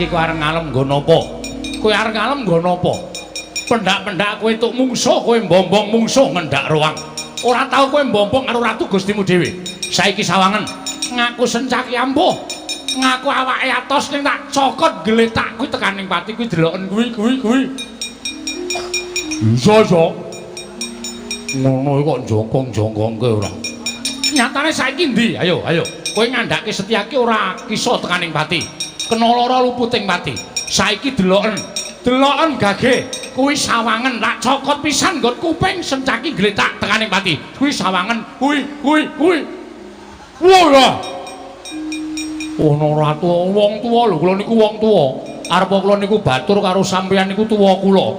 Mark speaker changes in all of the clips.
Speaker 1: saiki kowe arep ngalem nggo napa? Kowe arep ngalem nggo napa? Pendak-pendak kowe entuk mungsuh, kowe mbombong mungsuh ngendak ruang. Ora tau kowe mbombong karo ratu Gustimu dhewe. Saiki sawangen ngaku sencaki ampuh. Ngaku awake atos ning tak cokot gletak kuwi tekaning pati kuwi deloken kuwi. Iso. Ngono kok jongkong-jongkongke ora. Nyatane saiki ndi? Ayo. Kowe ngandhake Setyaki ora kisa tekaning pati. Kena lara luputing pati. Saiki deloken gage. Kuwi sawangen tak cokot pisan nggon kuping Sencaki gletak tekaning pati. Kuwi sawangen kuwi. Wah. Ono ratu wong tuwa lho, kula niku wong tuwa. Arep kula niku batur karo sampeyan niku tuwa kula.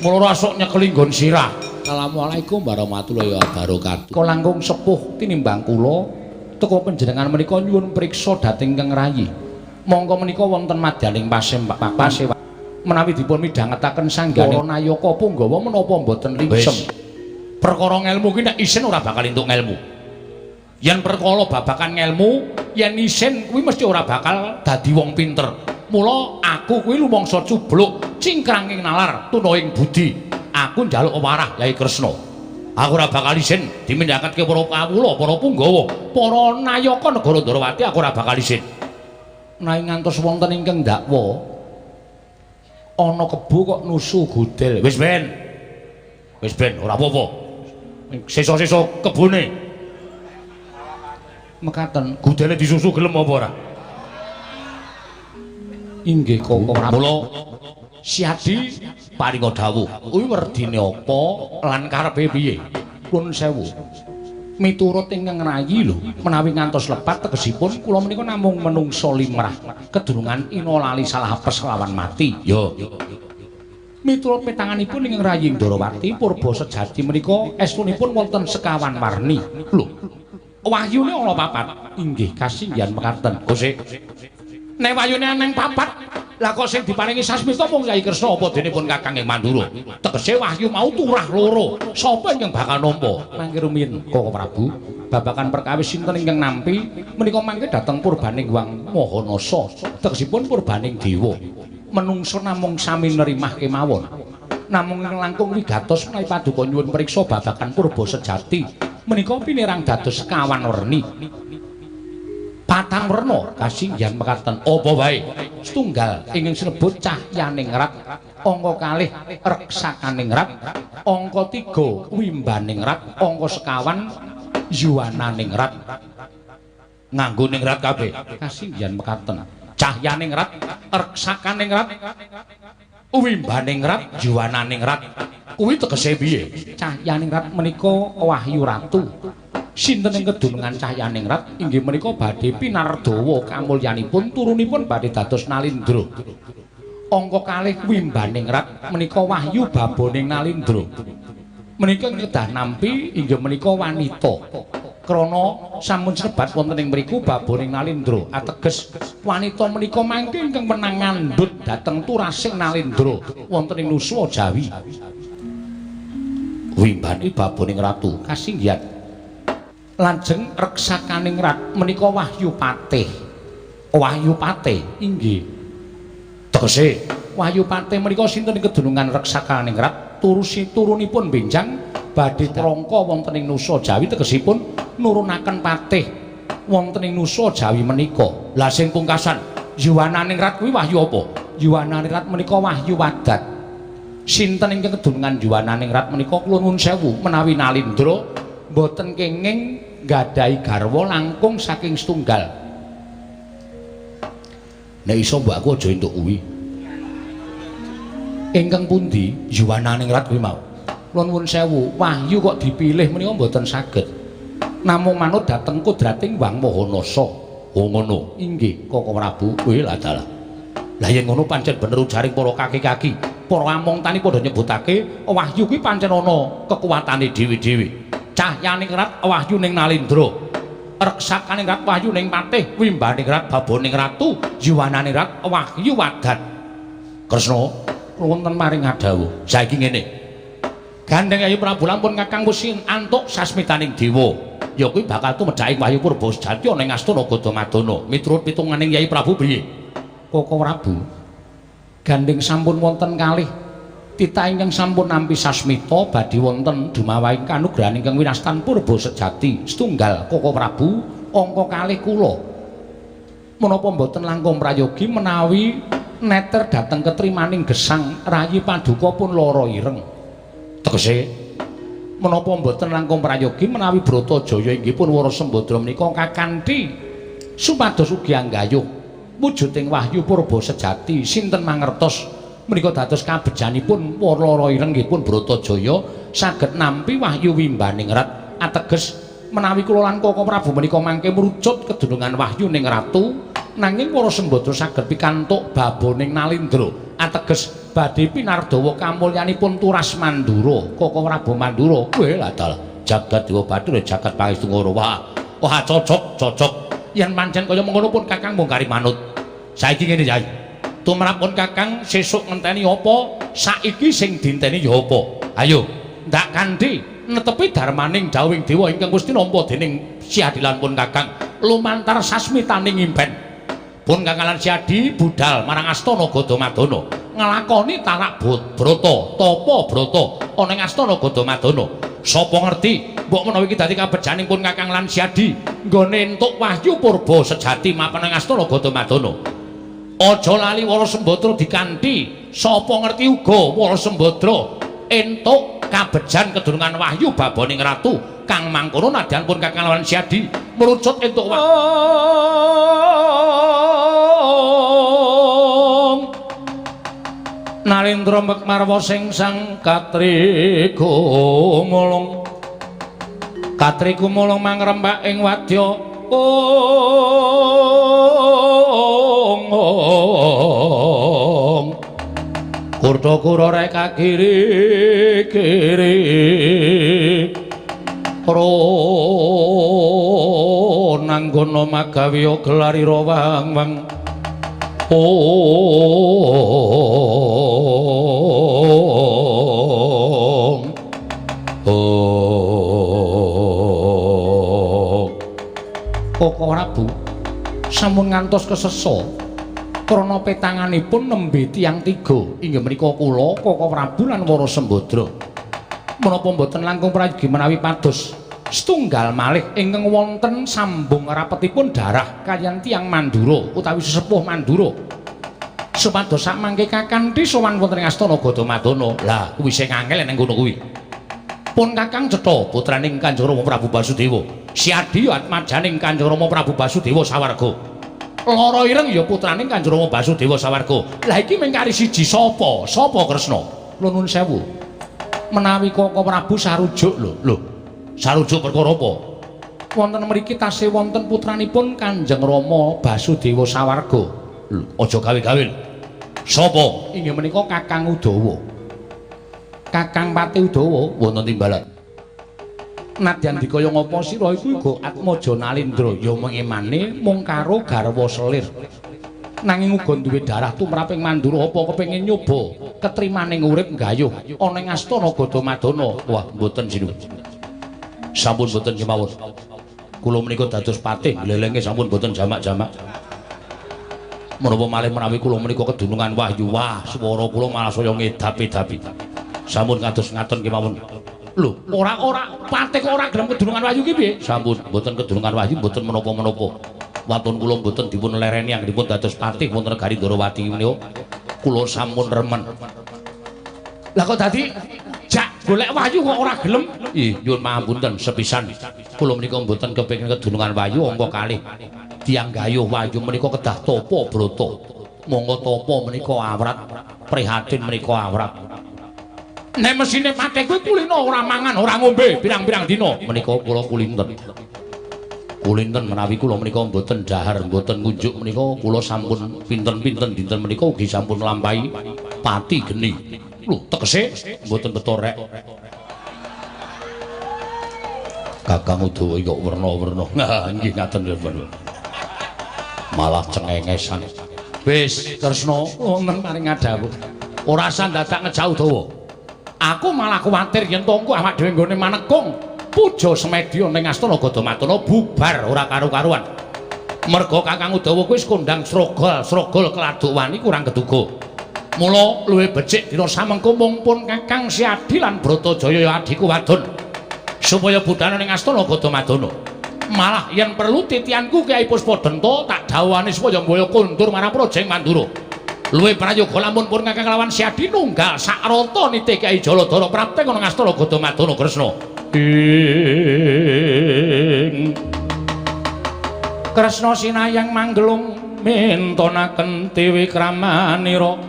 Speaker 1: Mula rasuk nyekeli nggon sirah.
Speaker 2: Assalamualaikum warahmatullahi wabarakatuh.
Speaker 1: Kula langkung sepuh tinimbang kula teka panjenengan menika nyuwun priksa dhateng Kang Rayi. Monggo menika wonten madyaning pasewa menawi dipun midhangetaken sanggane Nayaka Punggawa menapa mboten lingsem. Perkara ngelmu ki nek isin ora bakal entuk ngelmu. Yen perkara babakan ngelmu, yen isin kuwi mesti ora bakal dadi wong pinter. Mula aku kuwi lumangsa cubluk cingkranging nalar tunaing budi. Aku njaluk warah Yai Kresna. Aku ora bakal isin dimindhakake para kawula, para Punggawa, para nayaka negara Ndarawati aku ora bakal isin. Nanging ngantos wonten ingkang ndakwa ana kebo kok nusu gudel. Wis ben ora apa-apa. Sesa-sesa kebone. Mekaten, gudele disusu gelem apa ora? Inggih kok ora. Mula Siadi paringa dawuh, kuwi werdine apa lan karepe piye? Pun sewu. Miturut ingkang Rayi lho, menawi ngantos lepat tegesipun kula menika namung menungsa limrah, kedurungan ina lali salah apes lawan mati. Yo. Miturut petanganipun ingkang Rayi Ndarawati purba sejati menika estunipun wonten sekawan warni. Lho. Wahyune ana papat. Inggih kasinggihan mekaten. Gusti. Nek wayune ana papat, lah kok sing diparingi sasmita mung Yai Kresna apa dene pun Kakang Mandura. Tegese wahyu mau turah loro. Sapa ingkang bakal nampa? Mangke rumiyin Koko Prabu, babakan perkawis sinten ingkang nampi menika mangke dhateng purbaning Wang Mahanasa. Tegesipun purbaning dewa. Menungso namung sami nerimah kemawon. Namung langkung wigatos menawi paduka nyuwun priksa babakan purba sejati. Menika pinirang dados sekawan werni. Patang werna kasinggihan mekaten apa wae setunggal ingkang sinebut cahyaning rat, angka kalih reksakaning rat, angka 3 wimbaning rat, angka sekawan yuwananing rat. Nganggo ning rat kabeh kasinggihan mekaten cahyaning rat, reksakaning rat, wimbaning rat, yuwananing rat. Kuwi tegese piye? Cahyaning rat menika Wahyu Ratu. Sinten ing kedunungan cahyaning rat inggih menika badhe pinardawa kamulyanipun turunipun badhe dados Nalindra. Angka kalih wimbaning rat menika Wahyu baboning Nalindra. Menika kedah nampi inggih menika wanita. Krana sampun sebat wonten ing mriku baboning Nalindra ateges wanita menika mangke ingkang menang ngandhut dhateng turasing Nalindra wonten ing Nuswa Jawi. Wimbane baboning ratu kasinggihan lajeng reksakaning rat menika Wahyu Patih. Wahyu Patih inggih tegese Wahyu Patih menika sinten ing kedunungan reksakaning rat turunipun benjang badhe trangka wonten ing Nusa Jawi tegesipun nurunaken patih wonten ing Nusa Jawi menika. Lah sing pungkasan yuwananing rat kuwi wahyu apa? Yuwananing rat menika Wahyu Wadat. Sinten ingkang kedunungan yuwananing rat menika kula nuwun sewu menawi Nalindra mboten kenging gadhahi garwa langkung saking setunggal. Nek iso mbok aku aja entuk kuwi. Ingkang pundi yuwananing rat kuwi mau? Kula nuwun sewu, wahyu kok dipilih menika mboten saged. Namung manut dhateng kodrating Wang Mahanasa. Oh ngono. Inggih, Koko Prabu. Kuwi lha dalah. Lah yen ngono pancen bener ujaring para kaki-kaki. Para among tani padha nyebutake wahyu kuwi pancen ana kekuwatane dhewe-dhewe. Cahyaning rat wahyu ning Nalindra, reksakaning rat wahyu ning Patih, wimbaning rat baboning ratu, yuwananing rat Wahyu Wadat. Kresna wonten maring adawuh. Saiki ngene. Gandeng Yayi Prabu lampun Kakang wis antuk sasmitaning dewa. Ya kuwi bakal tumedhaki wahyu purba sejati ana ing Astana Gadamadana. Miturut pitunganing Yayi Prabu piye? Koko Prabu. Gandeng sampun wonten kalih titah ingkang sampun nampi sasmita badhe wonten dumawahing kanugrahan ingkang winastan purba sejati setunggal Koko Prabu angka kalih kula. Menapa mboten langkung prayogi menawi neter dhateng ketrimaning gesang rayi paduka pun lara ireng. Tegese menapa mboten langkung prayogi menawi Bratajaya inggih pun Wara Sembadra menika kakanthi supados ugi anggayuh wujuding wahyu purba sejati sinten mangertos menika dados kabejanipun Lara Ireng nggih pun Bratajaya saged nampi wahyu wimbaning rat ateges menawi kula lan Koko Prabu menika mangke mrucut kedunungan wahyu ning ratu nanging Wara Sembadra saged pikantuk baboning Nalindra ateges badhe pinardawa kamulyanipun Turas Mandura Koko Prabu Mandura kuwi ladal jagat Dewa Bathara jagat Pangestu Ngoro wah cocok yen pancen kaya mengkono pun Kakang mung kari manut. Saiki ngene Yai. Tumrapun Kakang sesuk ngenteni apa, saiki sing dinteni ya apa. Ayo, ndak kanthi netepi darmaning dawuhing dewa ingkang Gusti nampa dening Siadilan pun Kakang lumantar sasmitaning impen. Pun Kakang lan Siadi budal marang Astana Gadamadana nglakoni tarak brata, tapa brata ana ing Astana Gadamadana. Sapa ngerti mbok menawa iki dadi kabejaning pun Kakang lan Siadi nggone entuk wahyu purba sejati mapan ing Astana Gadamadana. Aja lali Wara Sembadra dikanthi sapa ngerti uga Wara Sembadra entuk kabejan kedurungan wahyu baboning ratu kang mangkono nadyan pun Kakang lan Siadi merucut entuk Nalindra Mekmarwa sing sang Katri Gumulung Katri Gumulung mangrembak ing wadya Kurta-kura rek kiri-kiri ro nanggono magawi gelarira wang-wang Koko Prabu sampun ngantos kesesa krana petanganipun nembe tiyang tiga inggih menika kula Koko Prabu lan Wara Sembadra menapa mboten langkung prayogi menawi pados setunggal malih ingkang wonten sambung rapetipun darah kaliyan tiyang Mandura utawi sesepuh Mandura supados sak mangke kakanthi sowan wonten ing Astana Gadamadana lah kuwi sing angel ning kono kuwi pun Kakang Cetha putraning Kanjeng Rama Prabu Basudewa Siadi atmajaning Kanjeng Rama Prabu Basudewa sawarga Lara Ireng ya putraning Kanjeng Rama Basudewa sawarga lah iki mung kari siji sapa Kresna nuwun sewu menawi Koko Prabu sarujuk lho sarujuk perkara apa? Wonten mriki tasih wonten putranipun Kanjeng Rama Basudewa sawarga. Lho, aja gawe-gawe. Sapa? Inggih menika Kakang Udawa. Kakang Pati Udawa wonten timbalan. Nadyan dikaya ngapa sira iku uga Atmaja Nalindra ya mengimane mung karo garwa selir. Nanging uga duwe darah tumraping Mandura apa kepengin nyoba ketrimaning urip nggayuh ana ing Astana Gadamadana. Wah, mboten sinuwun. Sampun boten kemawon. Kula menika dados patih glelenge sampun boten jamak-jamak. Menapa malih menawi kula menika kedunungan wahyu wah swara kula malah saya ngedap-edapi. Sampun kados ngaten kemawon. Lho, ora patih kok ora gelem kedunungan wahyu ki piye? Sampun boten kedunungan wahyu boten menapa-menapa. Watun kula boten dipun lereni anggenipun dados patih wonten negari Ndarawati menika. Kula sampun remen. Lah kok dadi golek wahyu kok ora gelem? Ih, nyuwun pangapunten sepisan. Kula menika mboten kepengin kedunungan wahyu angka kalih. Tiyang gayuh wahyu menika kedah tapa brata. Monggo tapa menika awrat, prihatin menika awrat. Nek mesine patih kuwi kulina ora mangan, ora ngombe pirang-pirang dina. Menika kula kulinten. Kulinten menawi kula menika mboten dahar, mboten ngunjuk menika kula sampun pinten-pinten dinten menika ugi sampun lampahi pati geni. Lho, tegese mboten betorek. Kakang Udawa kok werna-werna. Nah, nggih ngaten nggih. Malah cengengesan. Wis, Kresna wonten paring dawuh. Ora usah dadak ngejauh dawa. Aku malah kuwatir yen to engko awak dhewe nggone manekung puja semedya ning Astana Gadamadana bubar ora karu-karuan. Merga Kakang Udawa kuwi kondang srogol keladuk wani kurang keduga. Mula luwih becik dina samengko mumpun Kakang Siadi lan Bratajaya adiku wadon supaya budhana ning astana Gadamadana. Malah yen perlu titianku Kyai Puspadenta tak dawuhani supaya mbaya kondur marang Projeng Mandura. Luwih prayoga lamun pun Kakang lawan Siadi nunggal sak rata nitih Kyai Jaladara prapteng ana ing astana Gadamadana Kresna. Kresna sinayang manggelung mintonaken dewe kramanira.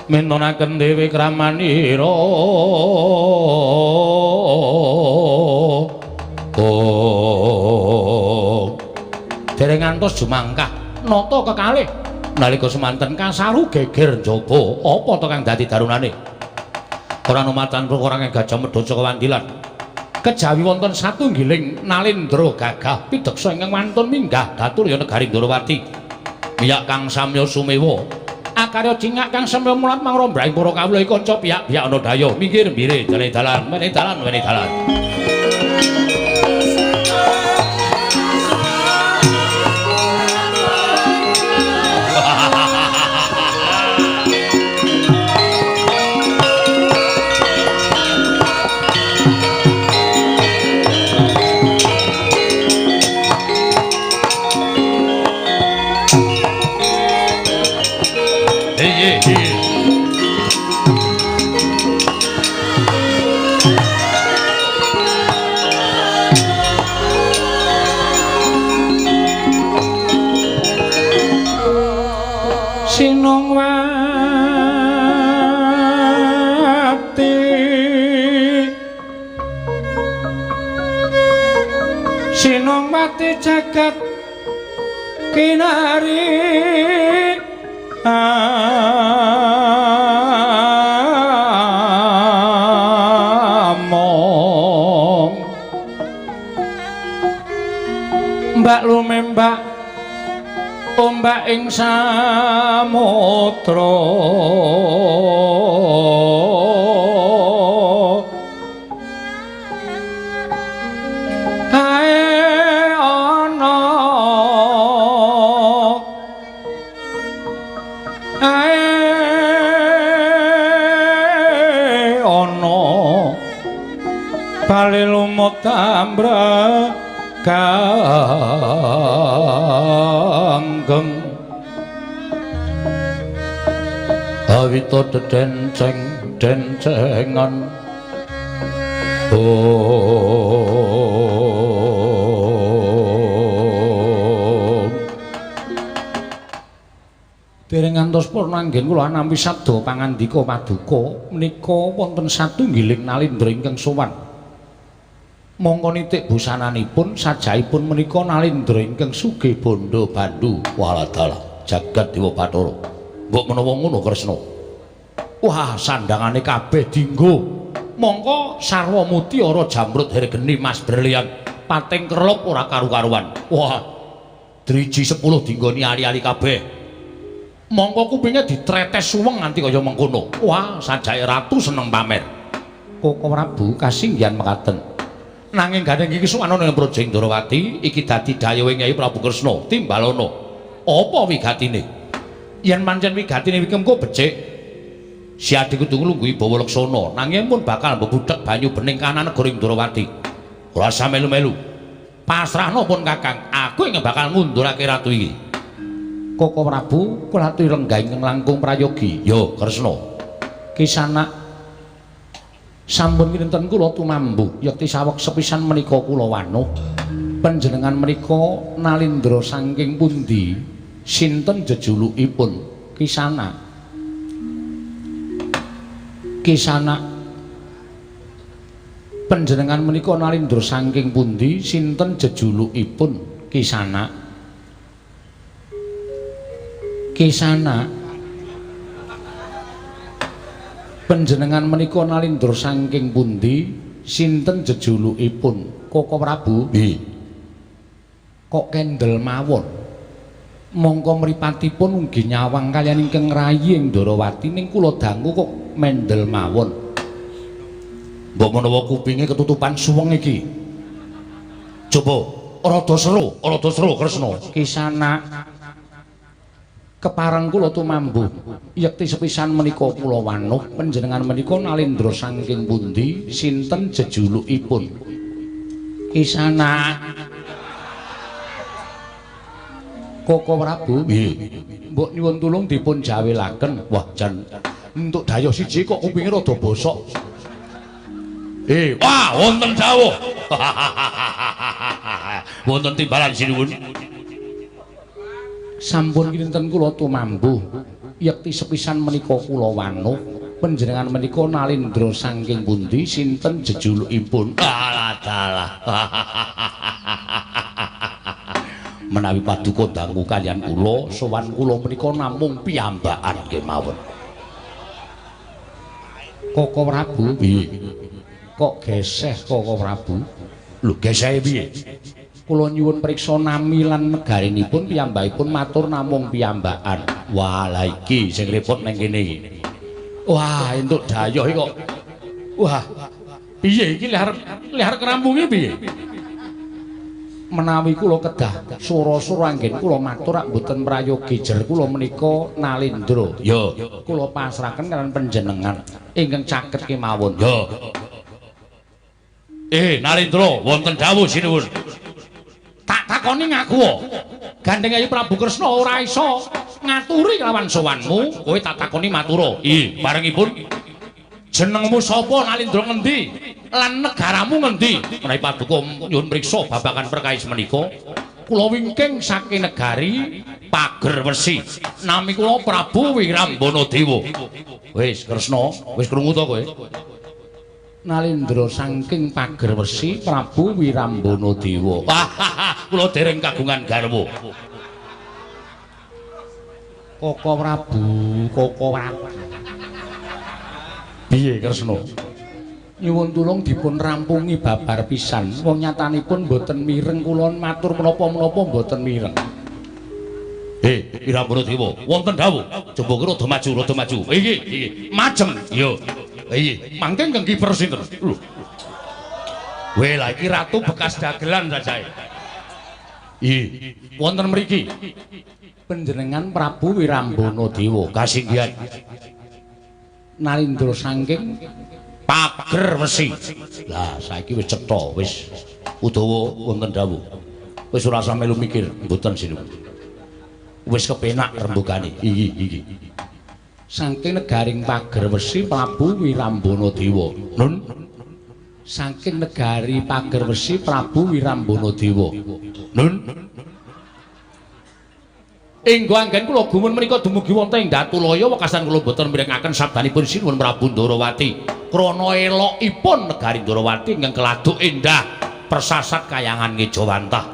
Speaker 1: Mintonaken dewe kramanira. Dereng ngantos jumangkah nata kekalih nalika semanten kasaru geger njaba apa to kang dadi darunane. Ora numatan perkara kang Gajah Medha Kawandilan. Kejawi wonten satunggiling nalindra gagah pideksa ingkang wantun minggah datur ya negari Ndarawati. Miyak kang samya sumewa. Akarya cingak kang samya mulat mangrombrahing para kawula kanca pihak-pihak ana daya minggir mbire jane dalan mene dalan. Sinongwati jagat kinari among mbak lumembak ombak ing samudra bali lumut tambra kanggeng awita dencengan dereng ngantos purna anggen kula nampi sabda pangandika paduka menika wonten satunggiling nalindra ingkang sowan. Mongko nitik busananipun sajaipun menika nalindra ingkang sugih bondo bandu waladala jagat dewa Bathara. Mbok menawa ngono Kresna. Wah, sandangane kabeh dienggo. Mongko sarwa mutiara jamrut hergeni mas brilian pating kerlop ora karu-karuan. Wah, driji 10 dinggoni ali-ali kabeh. Mongko kupinge ditretes suweng nganti kaya mengkono. Wah, sajake ratu seneng pamer. Koko Prabu kasinggihan mekaten. Nanging gandeng iki suwana ning Projeng Ndarawati iki dadi dayuhe Kyai Prabu Kresna Timbalana. Apa wigatine? Yen pancen wigatine iki engko becik, Siadi kudu nglungguhi Bawa Leksana, nanging pun bakal mbebudhek banyu bening kanan negara Ndarawati. Ora usah melu-melu. Pasrahno pun Kakang, aku yang bakal ngundurake ratu iki. Koko Prabu kula aturi lenggah ingkang langkung prayogi. Yo, Kresna. Kisanak sampun kinten kula tumambu yekti saweg sepisan menika kula wanuh panjenengan menika nalindra saking pundi sinten jejulukipun Kisana panjenengan menika nalindra saking pundi sinten jejulukipun Kisana panjenengan menika nalindra saking pundi sinten jejulukipun Koko Prabu? Nggih. Kok kendel mawon. Mongko mripatipun ugi nyawang kaliyan ingkang rayi ing Ndarawati ning kula dangu kok mendel mawon. Mbok menawa kupinge ketutupan suweng iki. Coba rada seru Kresna. Kisana kepareng kula tumambu yekti sepisan menika kula wanuh panjenengan menika nalindra saking pundi sinten jejulukipun? Kisana Koko Prabu nggih. Mbok nyuwun tulung dipun jawelaken. Wah jan entuk daya siji kok kupinge rada bosok. Wah wonten dawuh. Wonten timbalan sinuwun. Sampun kinten kula tumambu yekti sepisan menika kula wanuh panjenengan menika nalindra saking pundi sinten jejulukipun? Alah menawi paduka dangu kaliyan kula sowan kula menika namung piyambakan kemawon. Koko Prabu piye? Kok geseh Koko Prabu? Lho gesehe piye? Kula nyuwun priksa nami lan negarinipun piyambakipun matur namung piyambakan. Wah la iki sing repot ning kene iki. Wah entuk dayoh kok. Wah piye iki lihar kerampunge piye? Menawi kula kedah swara-swara anggen kula matur rak mboten prayogi jer kula menika nalindra. Ya, kula pasrahaken kaliyan panjenengan ingkang caket kemawon. Ya. Nalindra wonten dawuh sinuwun. Tak takoni ngaku. Gandeng Ayu Prabu Kresna ora iso ngaturi lawan sowanmu, kowe tak takoni matura. Barengipun jenengmu sapa nalindra ngendi? Lan negaramu ngendi? Menawi paduka nyuwun priksa babagan perkawis menika, kula wingking saking negari Pager Wesi. Nami kula Prabu Wirambanadewa. Wis Kresna, wis krungu to kowe? Nalindra saking Pager Wesi Prabu Wirambanadewa. Kula dereng kagungan garwa. Koko Prabu. Piye Kresna? Nyuwun tulung dipun rampungi babar pisan. Wong nyatanipun mboten mireng kula matur menapa-menapa mboten mireng. Wirambanadewa, wonten dawuh. Coba rada maju. Iki, majeng. Iya. Mangke ingkang kiper sinten? Lho. Lah iki ratu bekas dagelan sajae. Wonten mriki. Panjenengan Prabu Wirambanadewa kasinggihan. Nalindra saking Pager Wesi. Lah saiki wis cetha, wis Udawa wonten dawuh. Wis ora usah melu mikir, mboten sinuwun. Wis kepenak rembugane. Iki. Saking negaring Pager Wesi Prabu Wirambanadewa. Nun. Saking negari Pager Wesi Prabu Wirambanadewa. Nun. Enggo anggen kula gumun menika dumugi wonten ing Datulaya wekasan kula boten mirengaken sabdanipun sinuwun Prabu Ndarawati. Krana elokipun negari Ndarawati ingkang keladuk endah persasat kayangan Ngejawantah.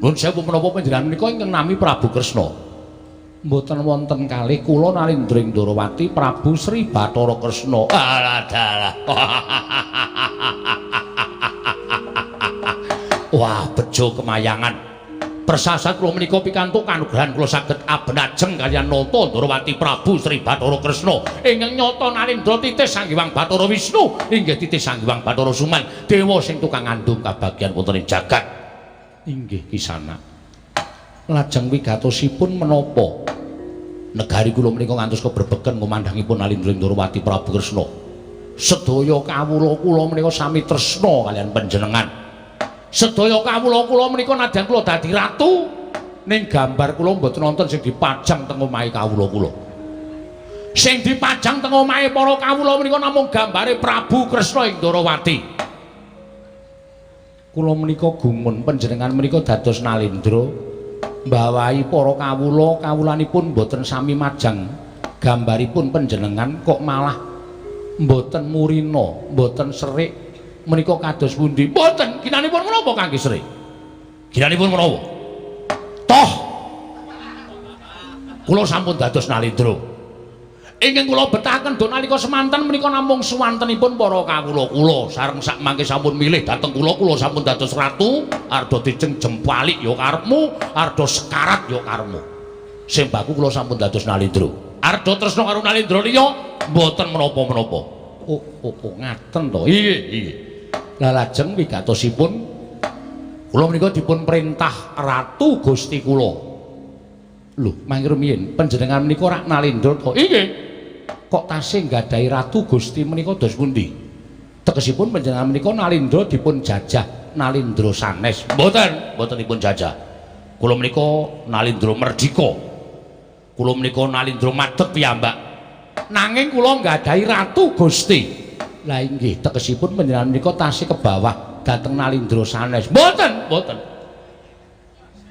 Speaker 1: Nuwun sewu menapa panjenengan menika ingkang nami Prabu Kresna. Mboten wonten kalih kula nalindra ing Ndarawati Prabu Sri Bathara Kresna. Alah. Wah, bejo kemayangan. Persasat kula menika pikantuk kanugrahan kula saged abenajeng kaliyan nata Ndarawati Prabu Sri Bathara Kresna ingkang nyata nalindra titis Sanghyang Bathara Wisnu inggih titis Sanghyang Bathara Suman dewa sing tukang ngandung kabagyan wonten ing jagat. Inggih Kisana. Lajeng wigatosipun menapa negari kula menika ngantos keberbeken ngumandhangipun nalindra Ndarawati Prabu Kresna. Sedaya kawula kula menika sami tresna kaliyan panjenengan. Sedaya kawula kula menika nadyan kula dadi ratu ning gambar kula mboten wonten sing dipajang teng omahe kawula kula. Sing dipajang teng omahe para kawula menika namung gambare Prabu Kresna ing Ndarawati. Kula menika gumun panjenengan menika dados nalindra mbawahi para kawulanipun mboten sami majang gambaripun panjenengan kok malah mboten murina, mboten serik. Menika kados pundi? Mboten, ginanipun menapa kangge Sri? Ginanipun menapa? Toh kula sampun dados nalindra. Ingkang kula betahaken do nalika semanten menika namung suwantenipun para kawula kula sareng sak mangke sampun milih dhateng kula sampun dados ratu, arda dijeng jempalik ya karepmu, arda sekarat ya karepmu. Sembaku kula sampun dados nalindra. Arda tresna karo nalindra liya mboten menapa-menapa. ngaten to. Nggih. Lah lajeng wigatosipun kula menika dipun perintah ratu Gusti kula. Lho, mangke rumiyin panjenengan menika rak Nalendra to? Nggih. Kok tasih nggadahi ratu Gusti menika dos pundi? Tegesipun panjenengan menika Nalendra dipun jajah Nalendra sanes. Mboten dipun jajah. Kula menika Nalendra merdika. Kula menika Nalendra madeg piyambak. Nanging kula nggadahi ratu Gusti. Lah inggih tegesipun panjenengan menika tasih ke bawah dhateng Nalendra sanes. Mboten.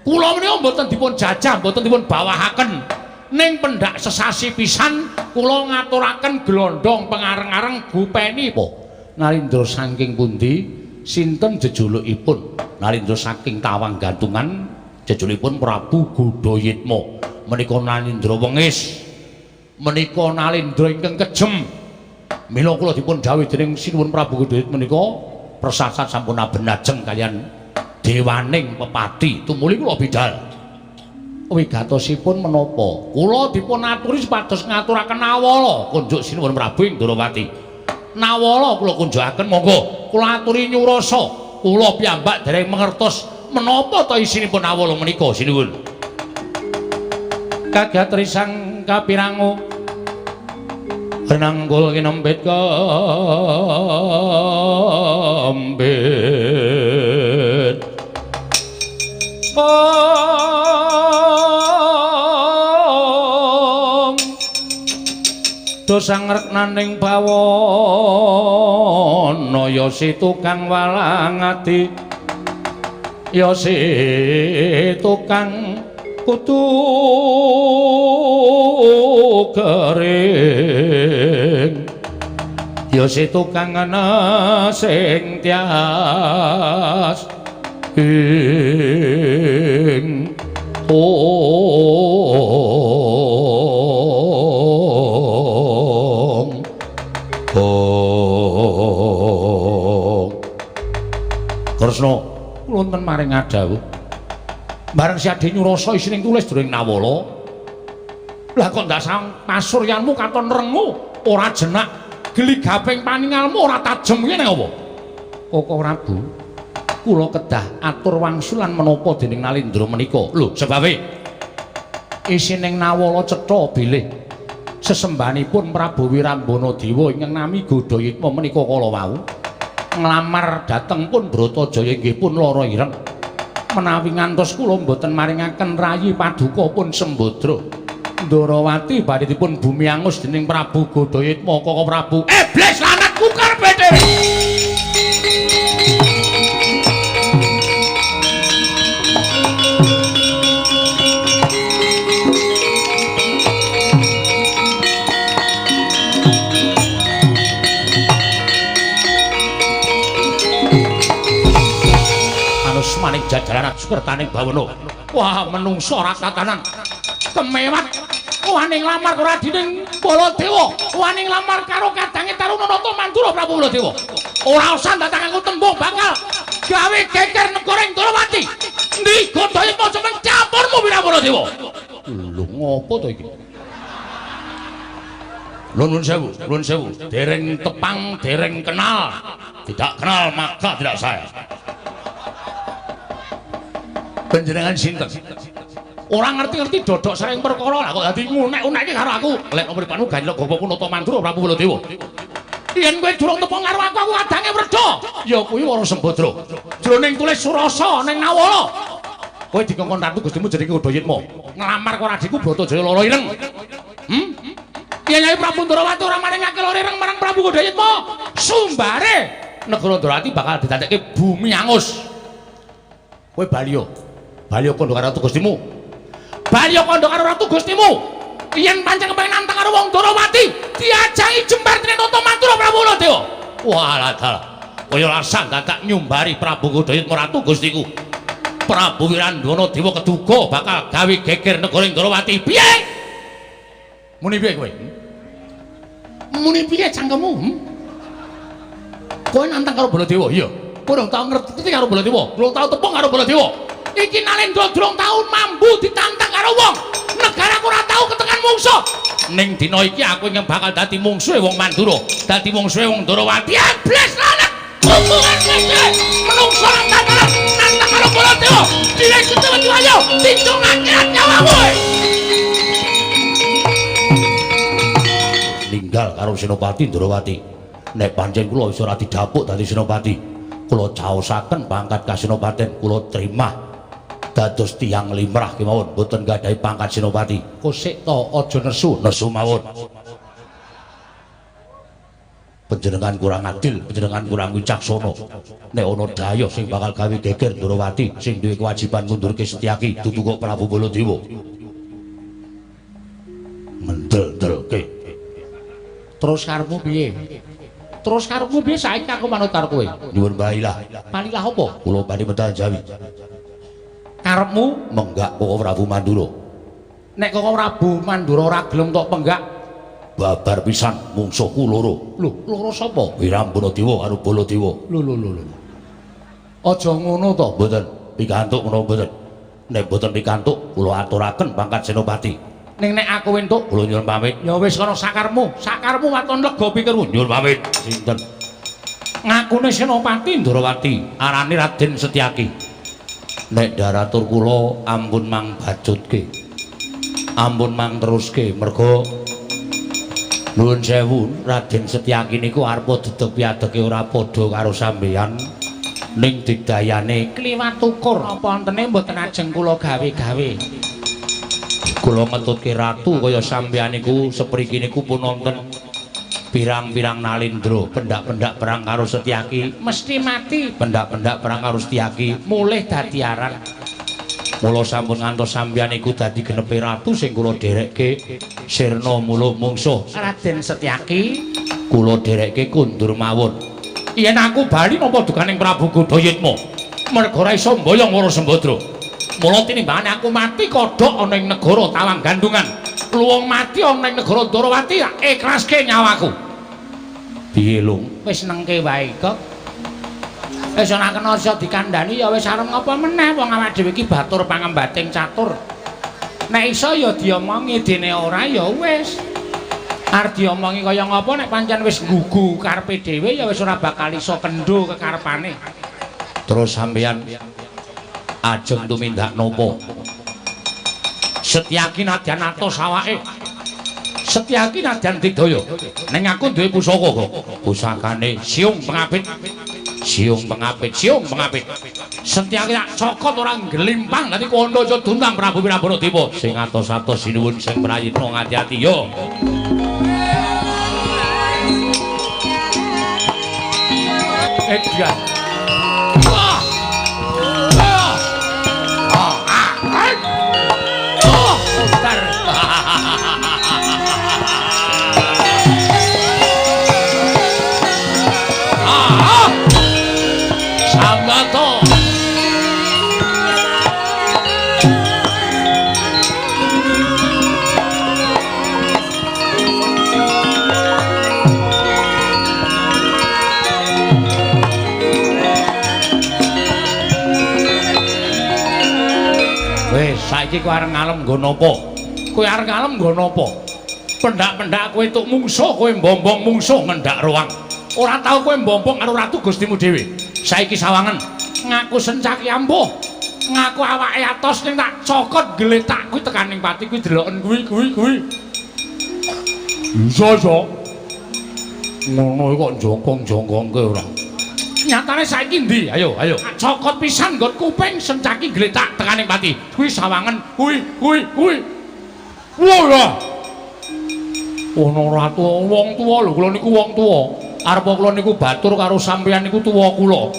Speaker 1: Kula menika mboten dipun jajah, mboten dipun bawahaken. Ning pendak sesasi pisan kula ngaturaken glondhong pengareng-areng gupeni po. Nalendra saking pundi? Sinten jejulukipun? Nalendra saking Tawang Gantungan, jejulukipun Prabu Godayitma. Menika Nalendra wengis. Menika Nalendra ingkang kejem. Mila kula dipun dhawuhi dening Sinuwun Prabu Godayitma menika prasasat sampun abenajeng kalian dewaning pepati. Tumuli kula bidhal. Wigatosipun menapa? Kula dipun aturi supados ngaturaken nawala kunjuk Sinuwun Prabu ing Ndrawati. Nawala kula kunjukaken monggo kula aturi nyurasa. Kula piyambak dereng mangertos menapa ta isinipun nawala menika Sinuwun. Kagatrisang kapirangu renanggul kinempit kambit dosang reknaning bawana ya si tukang walang ati ya si tukang kutu kering ya si tukang ana sing tias ing Kresna kula wonten maring adhawuh bareng si Ade nyurasa isining tulis durung nawala. Lah kok ndak sang pasuryanmu katon rengu, ora jenak geli gaping paningalmu ora tajem ngene apa? Koko Prabu, kula kedah atur wangsulan menapa dening Nalendra menika. Lho, sebabe isining nawala cetha bilih sesembanipun Prabu Wirambana Dewa ingkang nami Godayitma menika kala wau nglamar dhateng pun Bratajaya inggih pun lara ireng. Menawi ngantos kula mboten maringaken rayi paduka pun Sembadra Ndrawati badhe dipun bumi angus dening Prabu Godayitma Koko Prabu. Iblis lanat kukar bedhe. Maning jajaran sukertaning bawana. Wah, menungsa ora tatanan kemewat wani nglamar karo adining Baladewa, wani nglamar karo kadange Tarunanata Mandura Prabu Baladewa. Ora usah datang aku tembung bakal gawe geger negara ing Ndrawati. Ndi Godayitma cemen campurmu Wirabaladewa. Lho ngopo to iki? Nuwun sewu. Dereng tepang, dereng kenal. Tidak kenal maka tidak saya. Panjenengan sinten? Ora ngerti-ngerti dodok sering perkara lah kok dadi ngunek-unekke karo aku. Lek mripatmu ganjel Gopapunata Mandura Prabu Baladewa. Yen kowe durung tepung karo aku kadange werda. Ya kuwi Wara Sembadra. Jroning tulis surasa ning nawala. Kowe dikongkon ratu Gustimu jenenge Godayitma. Nglamar karo adikku Bratajaya lara ireng. Yen Nyai Prabu Ndrawati ora maringake lara ireng marang Prabu Godayitma, sumbare negara Ndrawati bakal didadekke bumi angus. Kowe Balya kandha karo Ratu Gustimu. Balya kandha karo Ratu Gustimu. Yen pancen kepengin nantang karo wong Ndrawati, diajangi jembar Trinata Mandura Prabu Baladewa. Walah dalah. Kaya rasang dadak nyumbari Prabu Godayitma Ratu Gustiku. Prabu Wirambana Dewa keduga bakal gawe geger negara Ndrawati. Piye? Muni piye kowe? Muni piye cangkemmu? Kowe nantang karo Baladewa? Iya. Kowe durung tau ngerti karo Baladewa, durung tau tepung karo Baladewa. Iki Nalendra durung tau mambu ditantang karo wong. Negaraku ora tau ketekan mungsuh. ning dina iki aku ingkang bakal dadi mungsuhe wong Mandura, dadi mungsuhe wong Ndarawati. Ablas lanek hubungan kene menungso lan tataran nantang karo Baladewa. Dilek ketemu ayo ditungake nyawamu. Ninggal karo Senopati Ndarawati. Nek pancen kula isa ora didapuk dadi Senopati, kula caosaken pangkat kasenopaten kula trimah dados tiyang limrah kemawon, boten gadhahi pangkat Senopati. Kosik to aja nesu mawon. Panjenengan kurang adil, panjenengan kurang wicaksana. Nek ana daya sing bakal gawe geger Ndarawati, sing duwe kewajiban ngundurke Setyaki dudu kok Prabu Baladewa. Mendel-delke. Terus karepmu piye? Terus karepmu piye saiki aku manut karo kowe? Nyuwun bailah. Palilah apa? Kula badhe medal Jawi. Karepmu menggak kok Prabu Mandura. Nek kok Prabu Mandura ora gelem tok penggak, babar pisan mungsuhku loro. Lho, loro sapa? Wirambana Dewa karo Baladewa. Lho. Aja ngono to. Mboten pikantuk menawa mboten. Nek mboten pikantuk kula aturaken pangkat Senopati. Ning nek aku entuk kula nyuwun pamit. Ya wis kana sakarmu waton lega pikirmu. Nyuwun pamit. Sinten? Ngakune Senopati Ndarawati, arane Raden Setyaki. Nek daratur kula ampun mang bajutke. Ampun mang teruske merga nuwun sewu Raden Setyaki niku arepa dedeg piadeke ora padha karo sampeyan ning digdayane kliwat ukur apa wonten mboten ajeng kula gawe-gawe. Kula ngetutke ratu kaya sampeyan niku sepriki niku pun wonten pirang-pirang nalindra, pendak-pendak perang karo Setyaki mesti mati, pendak-pendak perang karo Setyaki mulih dadi aran. Mula sampun ngantos sampeyan iku dadi genepe ratu sing kula dherekke sirna mula mungsuh Raden Setyaki, kula dherekke kundur mawon. Yen aku bali napa dukaning Prabu Godayitma merga ora iso mboyong Wara Sembadra. Mula tinimbangane aku mati kodhok ana ing negara Tawang Gandungan, luwung mati ana ing negara Ndarawati, ikhlaske nyawaku. Piye, Lung? Wis nengke wae kok. Wis ora kena iso dikandhani ya wis arep ngapa meneh wong awak dhewe iki batur pangembating catur. Nek iso ya diomongi, dene ora ya wis. Arep diomongi kaya ngapa nek pancen wis nggugu karepe dhewe ya wis ora bakal iso kendho kekarepane. Terus sampeyan ajeng tumindak napa? Setyaki nadyan atos awake. Setyaki nadyan digdaya. Ning aku duwe pusaka kok. Pusakane siung pengapit. Siung pengapit. Setyaki tak cokot ora nglimpang dadi kandha aja duntang Prabu Wirambana Dewa. Sing atos-atos sinuwun sing prayitna ngati-ati yo. Edgar. Saiki kowe arep ngalem nggo napa? Kowe arep ngalem nggo napa? Pendak-pendak kowe entuk mungsuh, kowe mbombong mungsuh ngendak ruang. Ora tau kowe mbombong karo ratu Gustimu dhewe. Saiki sawangen ngaku Sencaki ampuh. Ngaku awake atos ning tak cokot gletak kuwi tekaning pati kuwi deloken kuwi. Bisa. Ngono kok jongkong-jongkongke ora. Nyatane saiki ndi? Ayo. Cokot pisan nggon kuping Sencaki gletak tekaning pati. Kuwi sawangen, kuwi. Wah ya. Ana ratu wong tuwa lho, kula niku wong tuwa. Arepa kula niku batur karo sampeyan niku tuwa kula.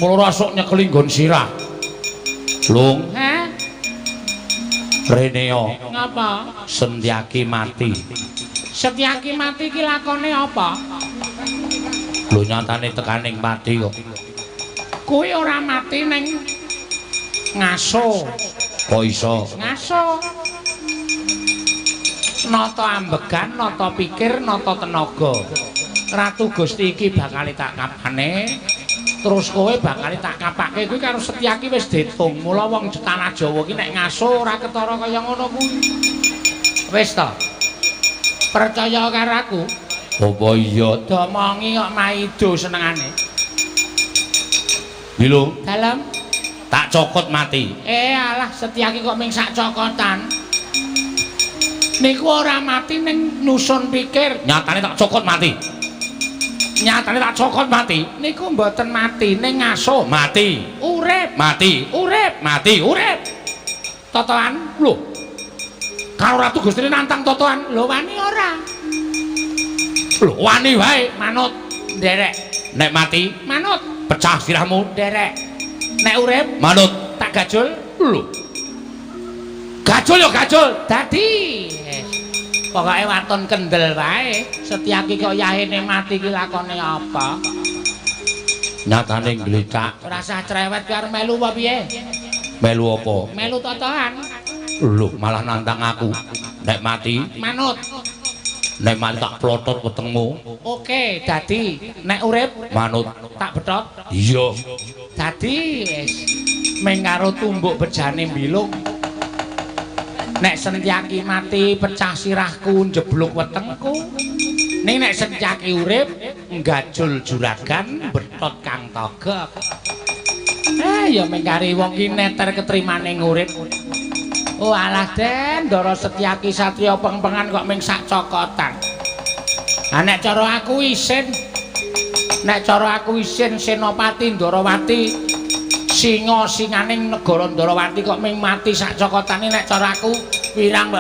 Speaker 1: Mula rasuk nyekeli nggon sirah. Lung. Rene yo. Ngapa? Setyaki mati. Setyaki mati ki lakone apa? Lho nyatane tekaning pati kok. Kuwi ora mati ning ngaso. Kok iso? Ngaso. Nata ambegan, nata pikir, nata tenaga. Ratu Gusti iki bakal tak kapane. Terus kowe bakal tak kapake kuwi karo Setyaki wis ditung. Mula wong tanah Jawa ki nek ngaso ora ketara kaya ngono kuwi. Wis to. Percaya karo aku?
Speaker 2: Apa iya?
Speaker 1: Domongi kok maido senengane.
Speaker 2: Lho,
Speaker 1: Dalem
Speaker 2: tak cokot mati.
Speaker 1: alah Setyaki kok ming sak cokotan. Niku ora mati ning nusun pikir.
Speaker 2: Nyatane tak cokot mati.
Speaker 1: Nyatane tak cokot mati. Niku mboten mati ning ngaso.
Speaker 2: Mati.
Speaker 1: Urip.
Speaker 2: Mati.
Speaker 1: Urip.
Speaker 2: Mati.
Speaker 1: Urip. Totoan. Lho. Karo Ratu Gustine nantang totoan. Lho wani ora?
Speaker 2: Lho, wani wae.
Speaker 1: Manut. Nderek.
Speaker 2: Nek mati,
Speaker 1: Manut.
Speaker 2: pecah sirahmu.
Speaker 1: Nderek. Nek urip
Speaker 2: Manut.
Speaker 1: tak gajul.
Speaker 2: Lho. Gajul ya gajul.
Speaker 1: Dadi pokoke waton kendel wae. Setyaki kok yahene mati ki lakone apa?
Speaker 2: Nyatane glecak.
Speaker 1: Ora usah cerewet karo melu apa piye?
Speaker 2: Melu apa?
Speaker 1: Melu totoan.
Speaker 2: Lho, malah nantang aku. Nek mati,
Speaker 1: Manut.
Speaker 2: nek mati tak plotot wetengmu.
Speaker 1: Oke, dadi nek urip
Speaker 2: Manut.
Speaker 1: tak betot.
Speaker 2: Iya.
Speaker 1: Dadi wis ming karo tumbuk bejane mbilung. Nek Setyaki mati pecah sirahku njebluk wetengku. Ning nek Setyaki urip nggajul juragan betot kang togok. Ya ming kari wong ki neter ketrimane ngurip. Oh alah Den, Ndara Setyaki satriya pengpengan kok ming sak cokotan. Nek cara aku isin Senopati Ndarawati singa singaning negara Ndarawati kok ming mati sak cokotane nek cara aku wirang.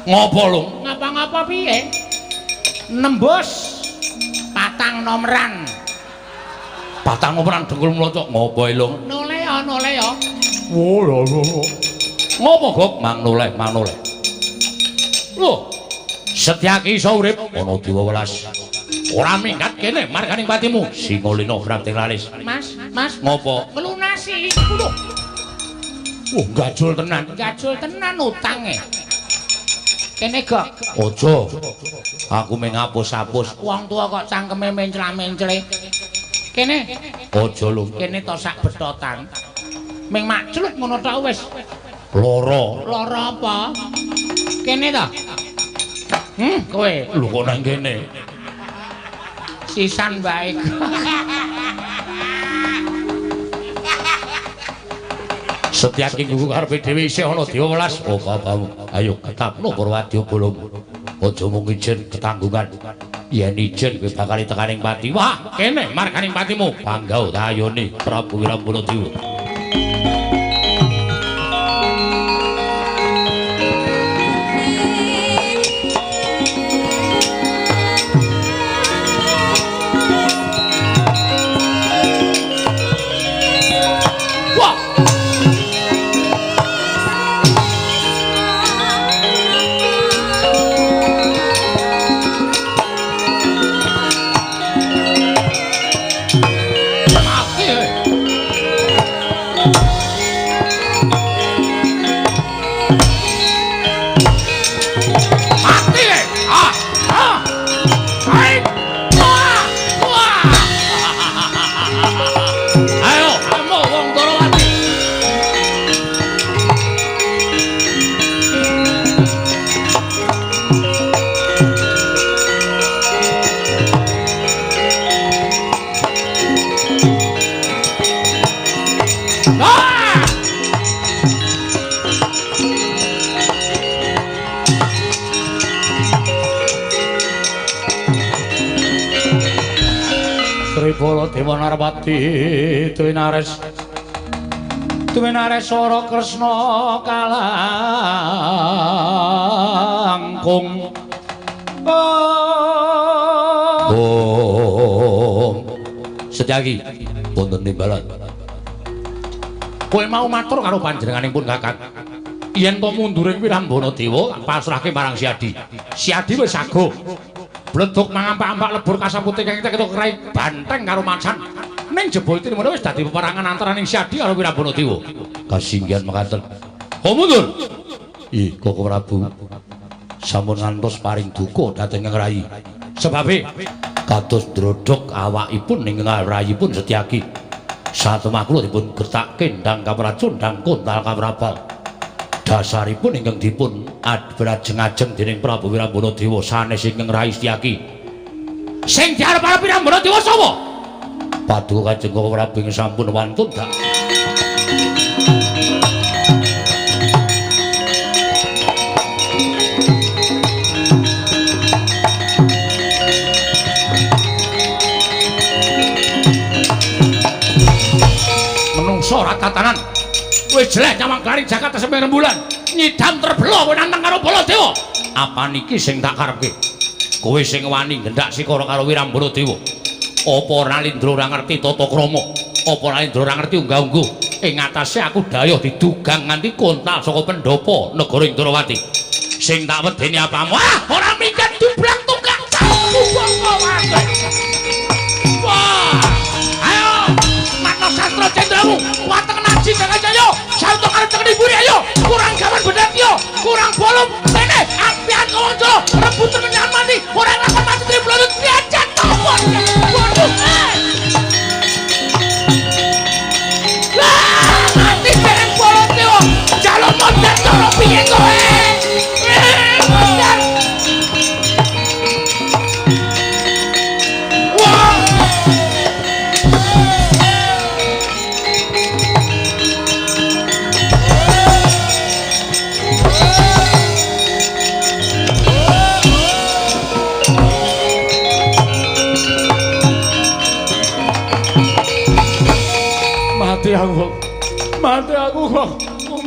Speaker 2: Ngopo lho?
Speaker 1: Ngapa-ngapa piye? Nembus patang nomeran.
Speaker 2: Batang ngoperan dengkul mlocok ngopo lho?
Speaker 1: Noleh ya.
Speaker 2: Oh lho. Ngopo Gok? Mang noleh. Lho. Setyaki iso urip ana diwa welas. Ora minggat kene marganing patimu. Singolina Brapting lalis.
Speaker 1: Mas.
Speaker 2: Ngopo?
Speaker 1: Ngelunasi.
Speaker 2: Lho. Oh, gajul tenan.
Speaker 1: Gajul tenan utange. Kene Gok.
Speaker 2: Aja. Aku mung ngapus-apus.
Speaker 1: Wong tua kok cangkeme mencla-mencle. Kene.
Speaker 2: Aja lho.
Speaker 1: Kene to sak betotan. Ming macluk ngono tok wis.
Speaker 2: Lara.
Speaker 1: Lara apa? Kene to. Kowe.
Speaker 2: Lho kok nang kene.
Speaker 1: Sisan baik.
Speaker 2: Setyaki gugu karepe dhewe isih ana diwa welas. Oh, bapakmu. Ayo ketapno Purwadya bolong. Aja mung ijen ketanggungan. Yen ijen kowe bakal tekaning pati. Wah, kene marganing patimu. Panggau tayone Prabu Wirambanadewa. Dewa Narpati Tuwinares Sora Kresna kalangkung Setyaki wonten timbalan. Kowe mau matur karo panjenenganipun Kakang. Yen to munduring Wirambanadewa pasrahke marang Siadi. Siadi wis sago. Bleduk mangampak-ampak lebur kasaputing kang ketok kerai banteng karo macan. Ning jebul trimana wis dadi peperangan antaraning Siadi karo Wirambanadewa. Kasinggihan mekaten. Kok mundur? Ih, Koko Prabu. Sampun ngantos paring duka dhateng Rayi. Sebabe kados drodhok awakipun ing rayipun Setyaki. Satemah kula dipun gertak kendang kamracun dang kontal kamrapal. dasaripun ingkang dipun ajeng-ajeng dening Prabu Wirambana Dewa sanes ingkang Rai Setyaki. Sing diarep-arep Wirambana Dewa sapa? Paduka Kanjeng Prabu ing sampun wantun dak. Menungso ora tatanan. Wis jelek nyawang garing Jakarta sampe rembulan. Nyidam terbelo kowe nantang karo Baladewa. Apa niki sing tak karepke? Kowe sing wani ngendhak sikara karo Wirambana Dewa. Apa Nalindra ora ngerti tata krama? Apa Nalindra ora ngerti unggah-ungguh? Ing atase aku dayuh didugang nganti kontal saka pendopo negara Indrawati. Sing tak wedeni apamu? Ora minggat dublang tukang wah! Ayo, Makna Sastra Jendramu, wateng naji Jaya. Sauto karo cekeni buri ayo. Kurang gawan bedat yo, kurang bolong. Tene ampian kawanca, rebut menyang mati. Ora lakon mati triplodut diajak topon. Waduh. Mati bareng Baladewa. Jaluk modal karo piye kowe?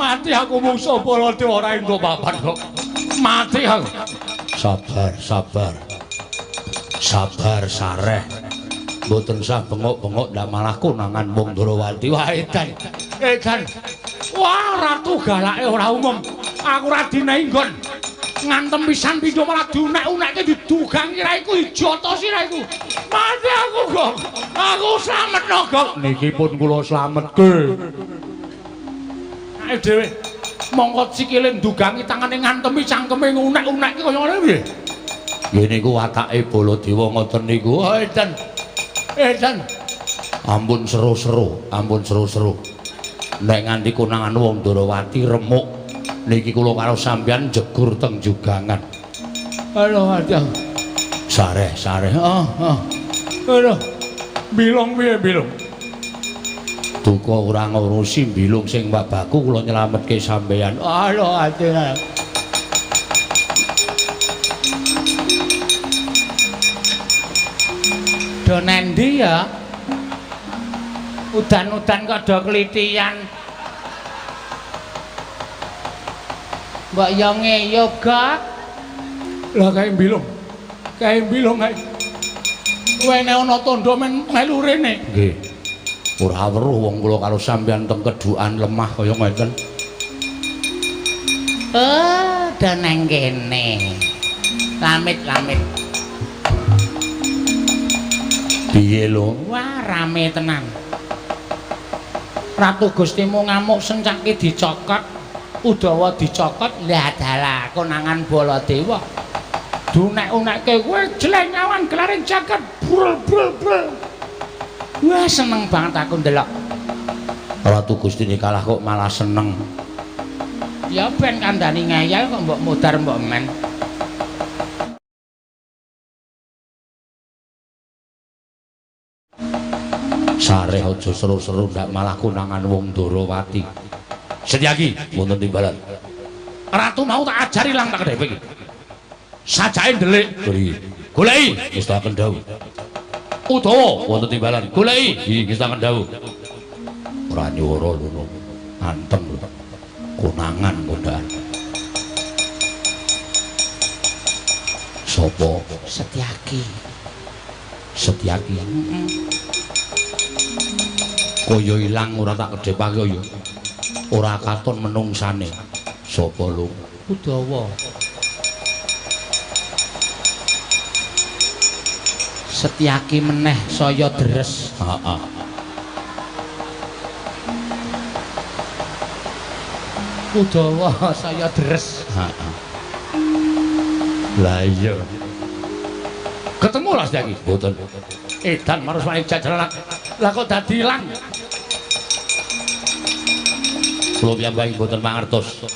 Speaker 2: Mati aku musuh Baladewa ora endo papan kok. Mati aku. Sabar sareh. Mboten sah bengok-bengok ndak malah konangan wong Ndrawati. Wah edan. Wah ratu galake ora umum. Aku ora dinehi nggon. Ngantem pisan pindho malah diunek-unekke didugang kira iku ijata sira iku. Mati aku kok. Aku slametno kok. Niki pun kula slametke. Dhewe mongko sikile ndugangi tangane ngantemi cangkeme ngunek-unekke kaya ngene piye? Nggih niku watake Baladewa ngoten niku. Edan. Ampun seru-seru. Nek nganti konangan wong Ndrawati remuk niki kula karo sampeyan jegur teng jugangan. Halo, Adang. Sareh. Halo. Bilong piye bilong? Duka ora ngurusi bilung sing babaku kula nyelametke sampeyan. Halo ati. Do nendi ya? Udan-udan kok do klitian. Mbok yo ngeyoga. Lah kae bilung. Kae wene ana tandha melu rene. Nggih. Ora weruh wong kula karo sampeyan teng kedukan lemah kaya ngeten. Dan nang kene. Lamit. Piye lho? Wah, rame tenan. Ratu Gustimu ngamuk sencake dicokot, Udawa dicokot, lah dalah konangan Baladewa. Dunek-unekke kowe jelek nyawan gelaring jagat. Brul. Wah seneng banget aku ndelok. Ratu Gustine kalah kok malah seneng. Ya ben kandhani ngeyel kok mbok mudar mbok men. Sareh aja seru-seru ndak malah konangan wong Ndrawati. Setyaki wonten timbalan. Ratu mau tak ajari lang tak kedhepe iki. Sajake ndelik. Goleki wis tak kendhau. Udawa wonten timbalan. Goleki iki tak kendhau. Ora nyuwara lho. Anteng lho. Konangan kondangan. Sopo? Setyaki. Kaya ilang ora tak kedhepake ya. Ora katon menungsane. Sapa lho? Udawa. Setyaki meneh saya deres. Heeh. Udawa saya deres. Heeh. Lah iya. Ketemu lah Setyaki. Mboten. Edan marus maning jajaran. Lah kok dadi ilang? Kula piyambake mboten mangertos.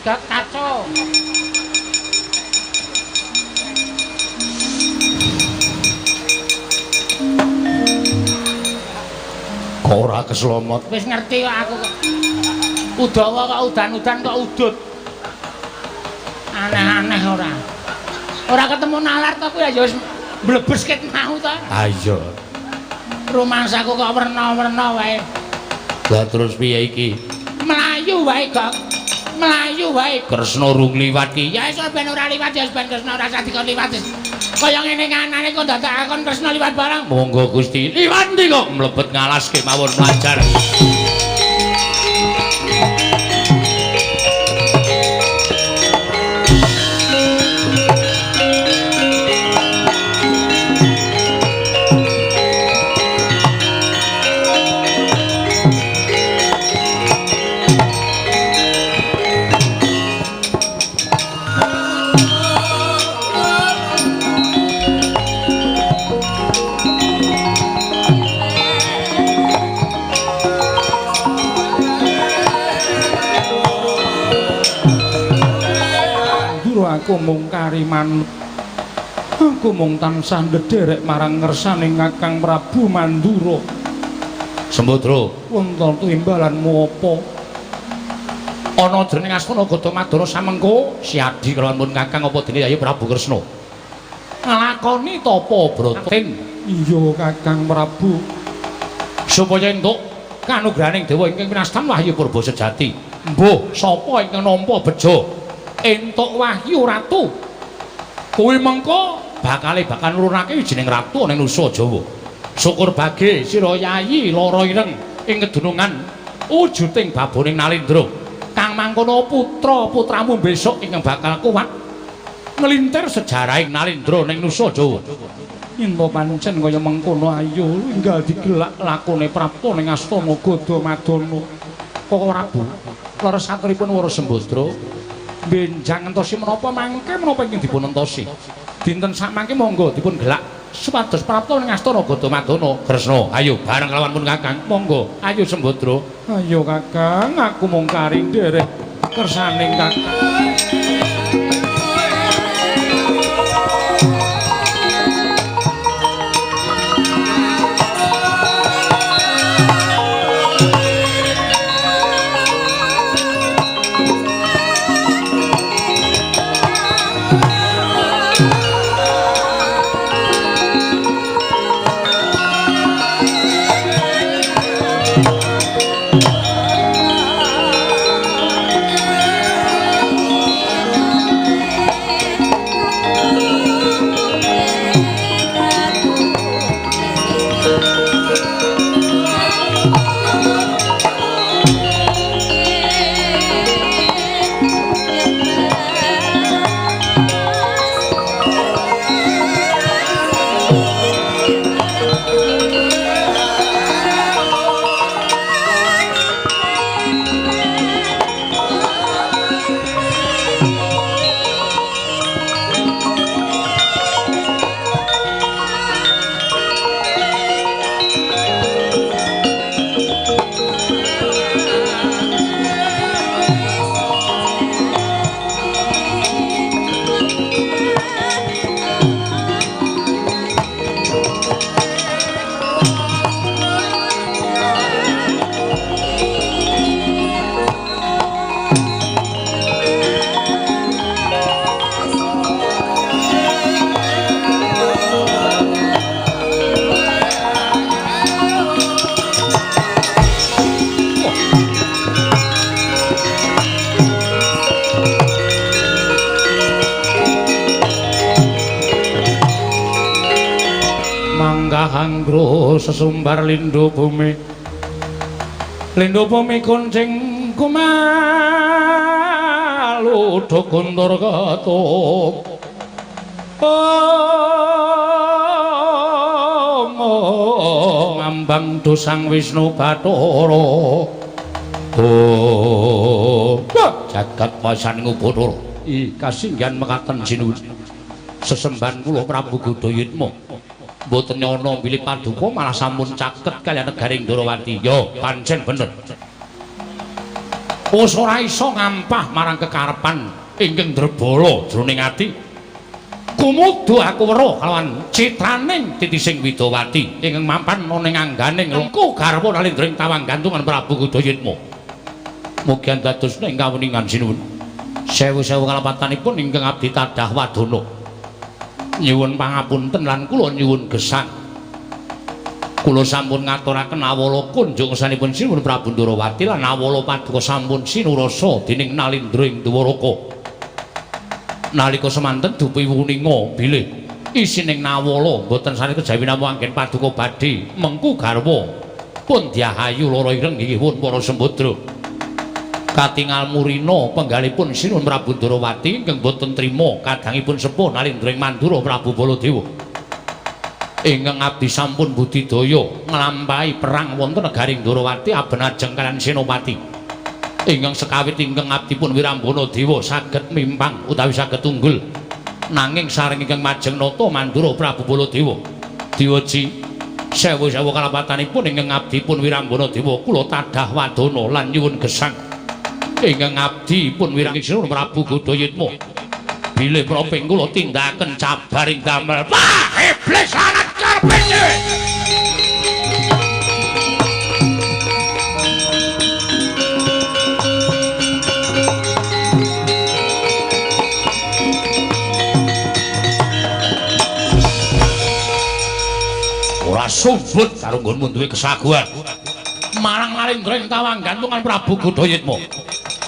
Speaker 1: Gat Kaca.
Speaker 2: Kok ora keslomot.
Speaker 1: Wis ngerti kok aku kok. Udawa kok udan-udan kok udut. Aneh-aneh ora. Ora ketemu nalar to kuwi ya wis mlebes ket mau to.
Speaker 2: Ah iya.
Speaker 1: Rumangsaku kok werna-werna wae.
Speaker 2: Lah terus piye iki?
Speaker 1: Melayu wae kok. Melayu wae.
Speaker 2: Kresna rung liwat ki.
Speaker 1: Ya iso ben ora liwat ya ben Kresna ora usah dikon liwat. Kaya ngene kanane kok ndadekakon Kresna liwat barang.
Speaker 2: Monggo Gusti. Liwat ndi kok mlebet ngalaske mawon lancar.
Speaker 1: Aku mung kariman aku mung tansah ndederek marang ngersaning Kakang Prabu Mandura.
Speaker 2: Sembodra,
Speaker 1: wonten timbalanmu apa? Ana jroning Astana Gadamadana samengko siadi kelawan pun Kakang apa dene Yayi Prabu Kresna. Nglakoni tapa bratin? Iya Kakang Prabu. Supaya entuk kanugrahaning dewa ingkang pinastan wahyu purba sejati. Mbuh, sapa ingkang nampa beja entuk wahyu ratu kuwi mengko bakal nurunake wijining ratu ning Nusa Jawa. Syukur bage sira Yayi lara ireng ing kedunungan wujuding baboning Nalendra kang mangkono putra-putramu besok ingkang bakal kuwat nglintir sejarahing Nalendra ning Nusa Jawa. Yen pancen kaya mengkono ayo enggal digelak lakone prapta ning Astana Gadamadana. Kok ora Bu leres saturipun Wara Sembodra benjang entosi menapa mangke menapa ingkang dipun entosi dinten sak mangke monggo dipun gelak supados prapta ning Astana Gadamadana. Kresna ayo bareng kelawan pun Kakang monggo ayo Sembodra. Ayo Kakang aku mung kari nderek kersaning Kakang. Anggro sesumbar lindho bumi kuncing kumalu dokuntur ketuk ngambang dosang Wisnu Bathara jagat wasaning Bathara kasinggihan mekaten sinuwun sesembahan kula Prabu Godayitma mboten nyana bilih paduka malah sampun caket kaliyan negaring Ndarawati. Ya pancen bener. wis ora iso ngampah marang kekarepan ingkang drebala jroning ati. Kumudu aku weruh kalawan citraning titising Widawati ingkang mapan ana ing angganing lengku garwa nalindring tawang gantungan Prabu Gudayatma. Mugi antadosna ing kawuningan sinuwun. Sewu-sewu kalapatanipun ingkang abdi tadah wadana. Nyuwun pangapunten lan kula nyuwun gesang. Kula sampun ngaturaken awala kunjung sanipun sinuwun Prabu Ndrawati lan awala paduka sampun sinurasa dening Nalindra ing Dwaraka. Nalika semanten dupi wuninga bilih isining nawala boten sane kejawi namung anggen paduka badhe mengku garwa pun diahayu lara ireng inggih pun para sembodra. Katingal murina penggalipun sinuwun Prabu Ndrawati ingkang boten trima kadangipun sepuh Nalindra ing Mandura Prabu Baladewa. Ingkang abdi sampun budidaya nglampahi perang wonten negaring Ndrawati abenajeng kaliyan Senopati. Ingkang sekawit ingkang abdipun Wirambana Dewa saged mimpang utawi saged unggul. Nanging sareng ingkang majeng nata Mandura Prabu Baladewa. Diwaji sewu-sewu kalapatanipun ingkang abdipun Wirambana Dewa kula tadah wadana lan nyuwun gesang. Ingkang abdipun Wirambana Prabu Gudayatma. Bilih proping kula tindakaken cabaring damel. Wah, iblis anak karepe dhewe. Ora sumbut karo nggonmu duwe kesaguhan. Marang Nalindra ing tawang gantungan Prabu Gudayatma.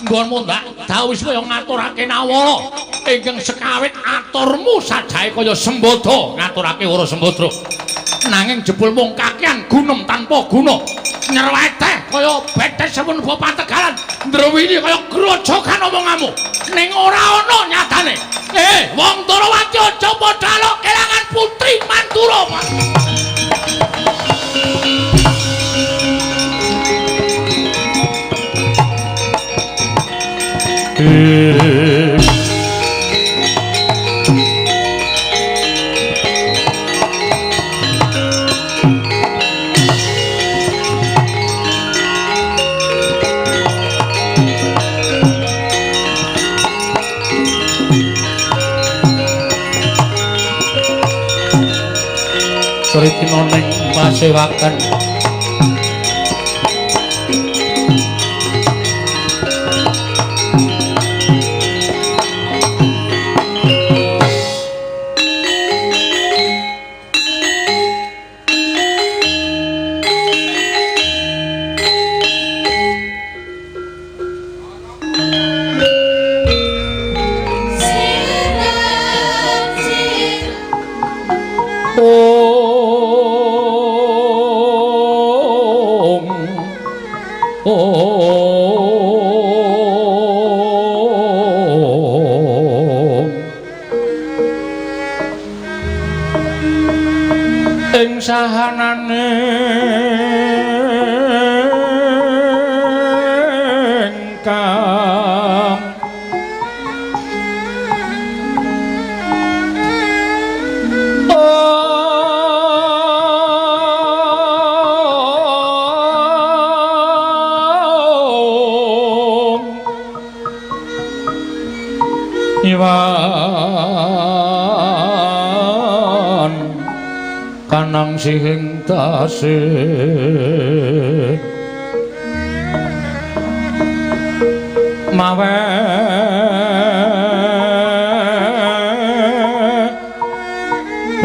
Speaker 1: Nggonmu ndak dawuh kaya ngaturake nawala ingkang sekawit aturmu sajae kaya sembodo ngaturake ora sembodra. Nanging jebul mung kakean gunem tanpa guna. Nyerweteh kaya betes sampun bapak tegalan. Ndrawini kaya grojogan omonganmu. Ning ora ana nyatane. Wong Ndrawati aja padha kelangan putri Mandura, Pak. Sritina ning pasewakan ing sahanane kang iwan kanang sihing tasih mawe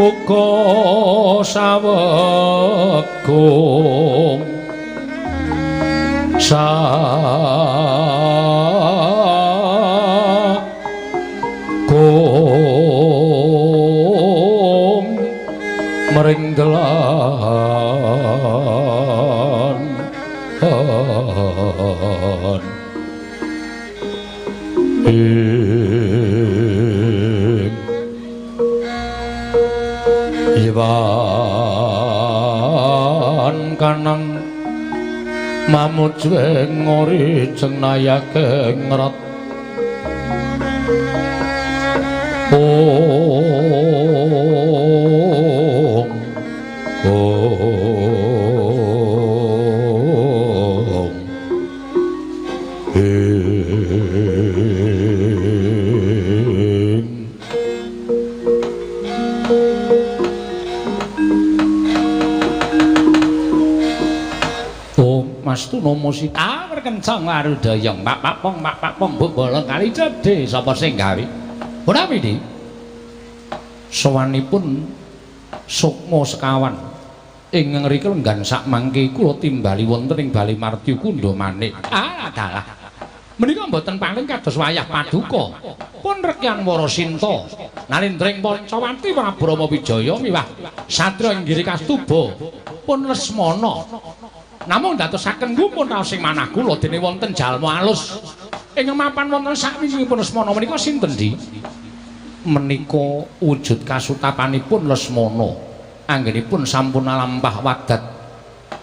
Speaker 1: uga sawegung mering delan iwan kanang mamujwe ngori jenayake ngrat Om Wastuna Musita perkencang warudayang pak pong mbok bolong kali cedhe sapa sing gawe ora pidi sowanipun sukma sekawan ing ngriki lenggan sak mangke kula timbali wonten ing Bali Martya Kunda manik dalah menika mboten paling kados wayah paduka pun rekyan Warasinta nalindring Pancawati Prabu Rama Wijaya miwah Satya Inggiri Kastuba pun Lesmana namung dadosaken ngumpul raos sing manah kula dene wonten jalma alus ing mapan wonten sakwingipun Lesmana menika sinten Di menika wujud kasutapanipun Lesmana anggenipun sampun lampah wadat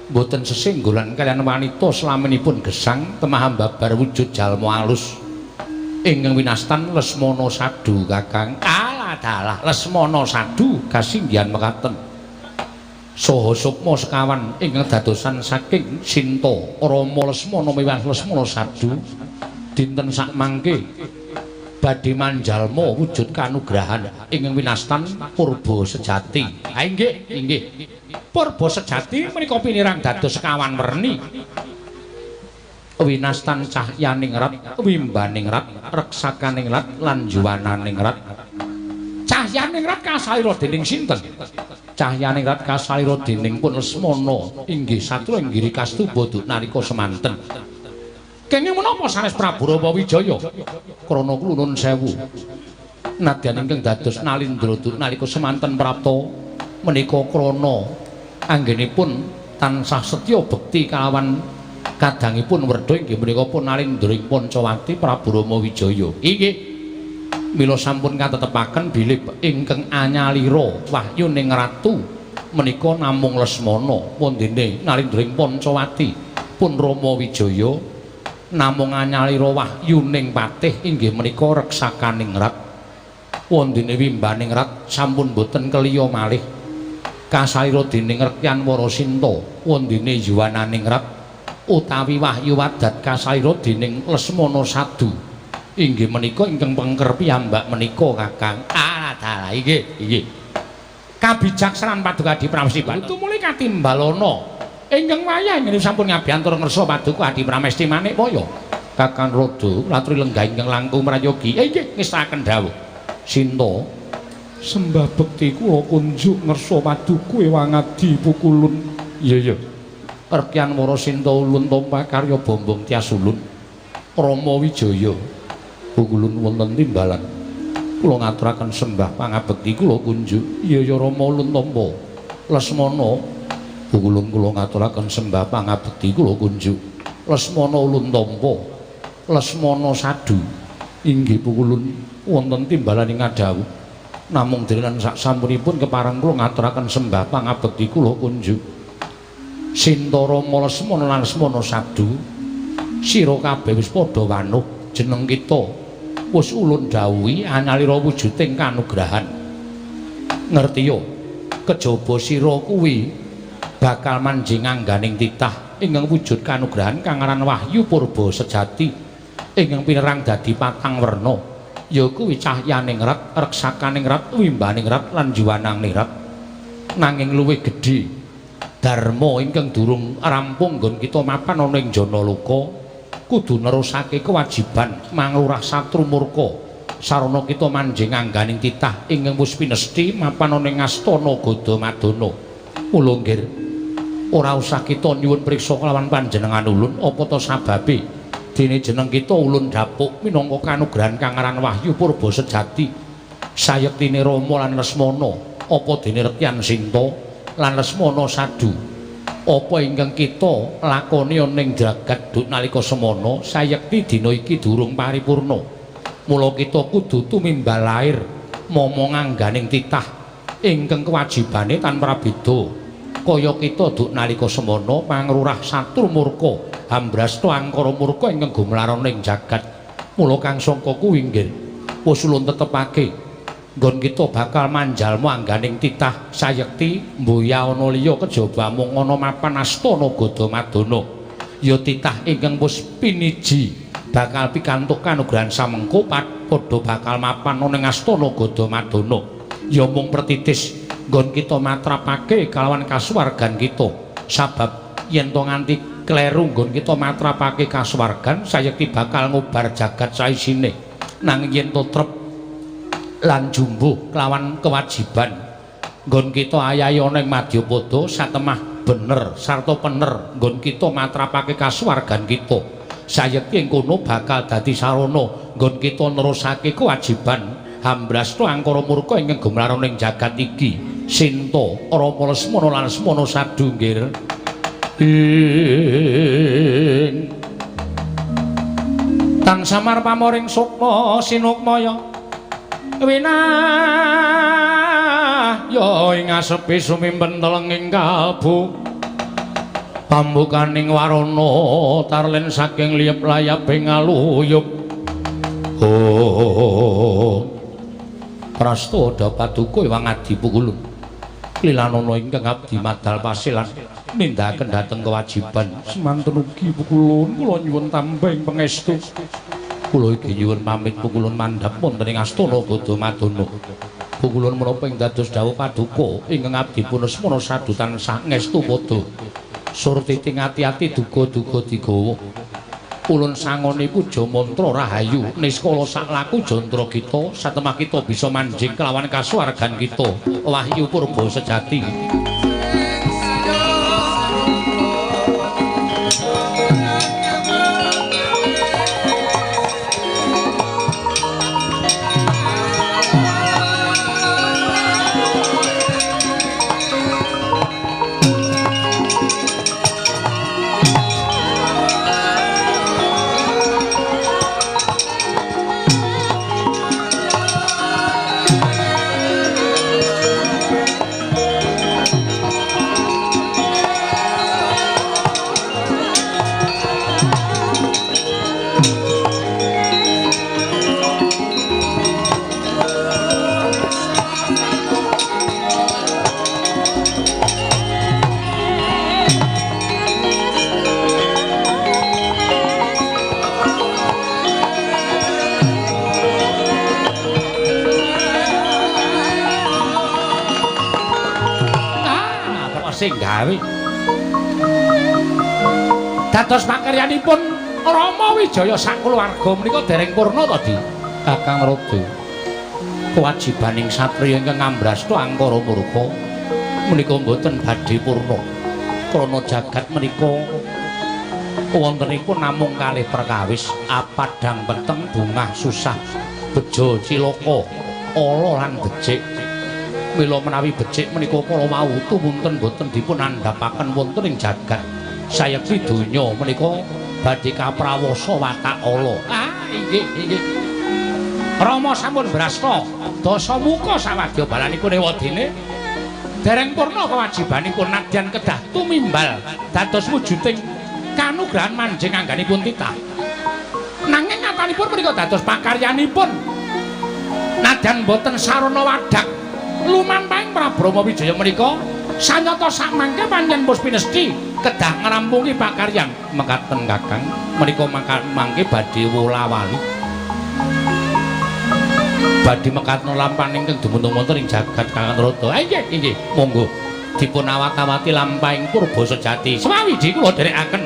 Speaker 1: boten sesenggolan kaliyan wanita slaminipun gesang temah babar wujud jalma alus ingkang winastan Lesmana Sadu Kakang dalah Lesmana Sadu kasinggihan mekaten saha sukma sekawan ingkang dadosan saking Sinta Rama Lesmana miwah Lesmana Sadu dinten sak mangke badhe manjalma wujud kanugrahan ingkang winastan Purba Sejati inggih Purba Sejati menika pinirang dados sekawan werni winastan cahyaning rat wimbaning rat reksakaning rat lan juwananing rat cahyaning rat kasalira dening sinten cahyaning rat kasalira dening pun Lesmana inggih Satya Inggiri Kastuba duk nalika semanten kenging menapa sanes Prabu Rama Wijaya krana kula nuwun sewu nadyan ingkang dados nalindra duk nalika semanten prapta menika krana anggenipun tansah setya bekti kalawan kadangipun werda inggih menika pun nalindring Pancawati Prabu Rama Wijaya inggih mila sampun katetepaken bilih ingkang anyalira wahyuning ratu menika namung Lesmana pundene nalindring Pancawati pun Rama Wijaya namung anyalira wahyuning patih inggih menika reksakaning rat wondene wimbaning rat sampun boten keliya malih kasalira dening Rekyan Warasinta wondene yuwananing rat utawi wahyu wadat kasalira dening Lesmana Sadu inggih menika ingkang pengker piyambak menika Kakang dalah inggih kabijaksanan Paduka Adi Pramesti itu mulai katimbalana ingkang wayah ingkang sampun ngabiyantur ngersa Paduka Adi Pramesti Manikmaya Kakang Rada latri lenggah ingkang langkung mrayogi inggih ngestaken dawuh Sinta sembah bekti kula kunjuk ngersa Paduka Wangadi Pukulun iya Rekyan Warasinta ulun tompa karya bombong tias ulun Rama Wijaya Pukulun wonten timbalan kula ngaturaken sembah pangabekti kula kunjuk iya Rama ulun tompa Lesmana Pukulun kula ngaturaken sembah pangabekti kula kunjuk Lesmana ulun tampa Lesmana Sadu inggih Pukulun wonten timbalan ing adhawuh namung delengan sak sampunipun kepareng kula ngaturaken sembah pangabekti kula kunjuk Sinta Rama Lesmana lan Lesmana Sadu sira kabeh wis padha wanuh jeneng kita wis ulun dawuhi anyalira wujuding kanugrahan ngertiya kejaba sira kuwi bakal manjing angganing titah ingkang wujud kanugrahan kang aran Wahyu Purba Sejati ingkang pinerang dadi patang werna ya kuwi cahyaning rat reksakaning rat wimbaning rat lan juwananing rat nanging luwih gedhe dharma ingkang durung rampung nggon kita mapan ana ing Janaloka kudu nerusake kewajiban manglurah satru murka sarana kita manjing angganing titah ingkang wis pinesti mapan ana ing Astana Gadamadana mula nggih ora usah kita nyuwun priksa kelawan panjenengan ulun apa ta sababe dene jeneng kita ulun dapuk minangka kanugrahan kang aran Wahyu Purba Sejati sayektine Rama lan Lesmana apa dene Rekyan Sinta lan Lesmana Sadu apa ingkang kita lakoni ning jagat duk nalika semana sayekti dina iki durung paripurna mula kita kudu tumimbal lair momong angganing titah ingkang kewajibane tanpa beda kaya kita duk nalika semana mangrurah satru murka hambrasta angkara murka ingkang gumlaron ning jagat mula kang sangka kuwi nggih wis ulun tetepake nggon kita bakal manjalma angganing titah sayekti mboya ana liya kejaba mung ana mapan Astana Gadamadana ya titah ingkang wis piniji bakal pikantuk kanugrahan samengko padha bakal mapan ana ing Astana Gadamadana ya mung pertitis nggon kita matrapake kalawan kasuwargan kita sabab yen to nganti
Speaker 2: kleru nggon kita matrapake kasuwargan sayekti bakal ngubar jagat saisine nanging yen totrep lan jumbuh kelawan kewajiban nggon kita ayahi ana ing Madyapada satemah bener sarta pener nggon kita matrapake kasuwargan kita sayekti ing kono bakal dadi sarana nggon kita nerusake kewajiban hambrasta angkara murka ing gemlaroning jagat iki Sinta Rama Lesmana lan Lesmana sadunggir tan samar pamoring sukma sinukmaya winah ya ing asepi sumimpen telenging kalbu pambukaning warana tarlen saking liyep layaping ngaluyup Prastada Paduka Hyang Adi Pukulun Lilanana ingkang abdi madal pasilan nindakaken dhateng kewajiban semanten ugi Pukulun kula nyuwun tambahing pangestu kula iki nyuwun pamit Pukulun mandhap wonten ing astana Gadamadana Pukulun menapa ing dados dawuh Paduka ingkang abdi punesmana sadutan sangestu padha surtiti ati-ati duga-duga digawa ulun sangone puja mantra rahayu niskala saklaku jandra kita satemah kita bisa manjing kelawan kasuwargan kita wahyu purba sejati sing gawe dados pakaryanipun Rama Wijaya sak kulawarga menika dereng purna to Di Kakang Rada kewajibaning satriya ingkang ngambrasta angkara murka menika mboten badhe purna krana jagat menika wontenipun namung kalih perkawis apadang peteng bungah susah bejo cilaka ala lan becik mila menawi becik menika kala wau tumunten boten dipun andhapaken wonten ing jagat sayekti donya menika badhe kaprawasa watak ala inggih Rama sampun brasta dasa muka sawadya balanipun ewadene dereng purna kewajibanipun nadyan kedah tumimbal dados wujuding kanugrahan manjing angganipun titah nanging ngatanipun menika dados pakaryanipun nadyan boten sarana wadak lumampahing Prabu Rama Wijaya menika sanyata sakmangke panjenengan pus pinesti kedah ngrampungi pakaryan mekaten Kakang menika mangke badhe wola-wali badhe mekaten lampahan ingkang dumunung wonten ing jagat Kakang Rada inggih monggo dipun awat-awati lampahing purba sejati sawiji kula dherekaken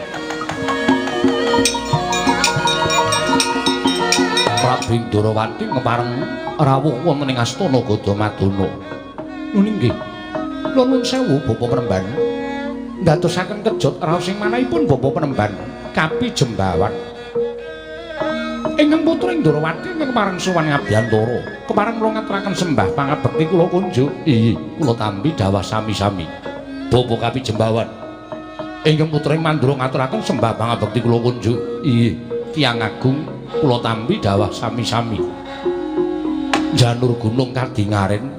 Speaker 2: Prabu Indrawati ngepareng rawuh wonten ing astana Gadamadana. Nggih. Kula nuwun sewu Bapa Penemban. Ndadosaken kejot raos ing manahipun Bapa Penemban Kapi Jembawan. Ingkang putra Indrawati ngepareng sowan Ngabyantara. Kepareng kula ngaturaken sembah pangabekti kula kunjuk. Iya, kula tampi dawah sami-sami. Bapa Kapi Jembawan. Ingkang putra Mandura ngaturaken sembah pangabekti kula kunjuk. Iya, Tiyang Agung kula tampi dawah sami-sami. Janur gunung kadingaren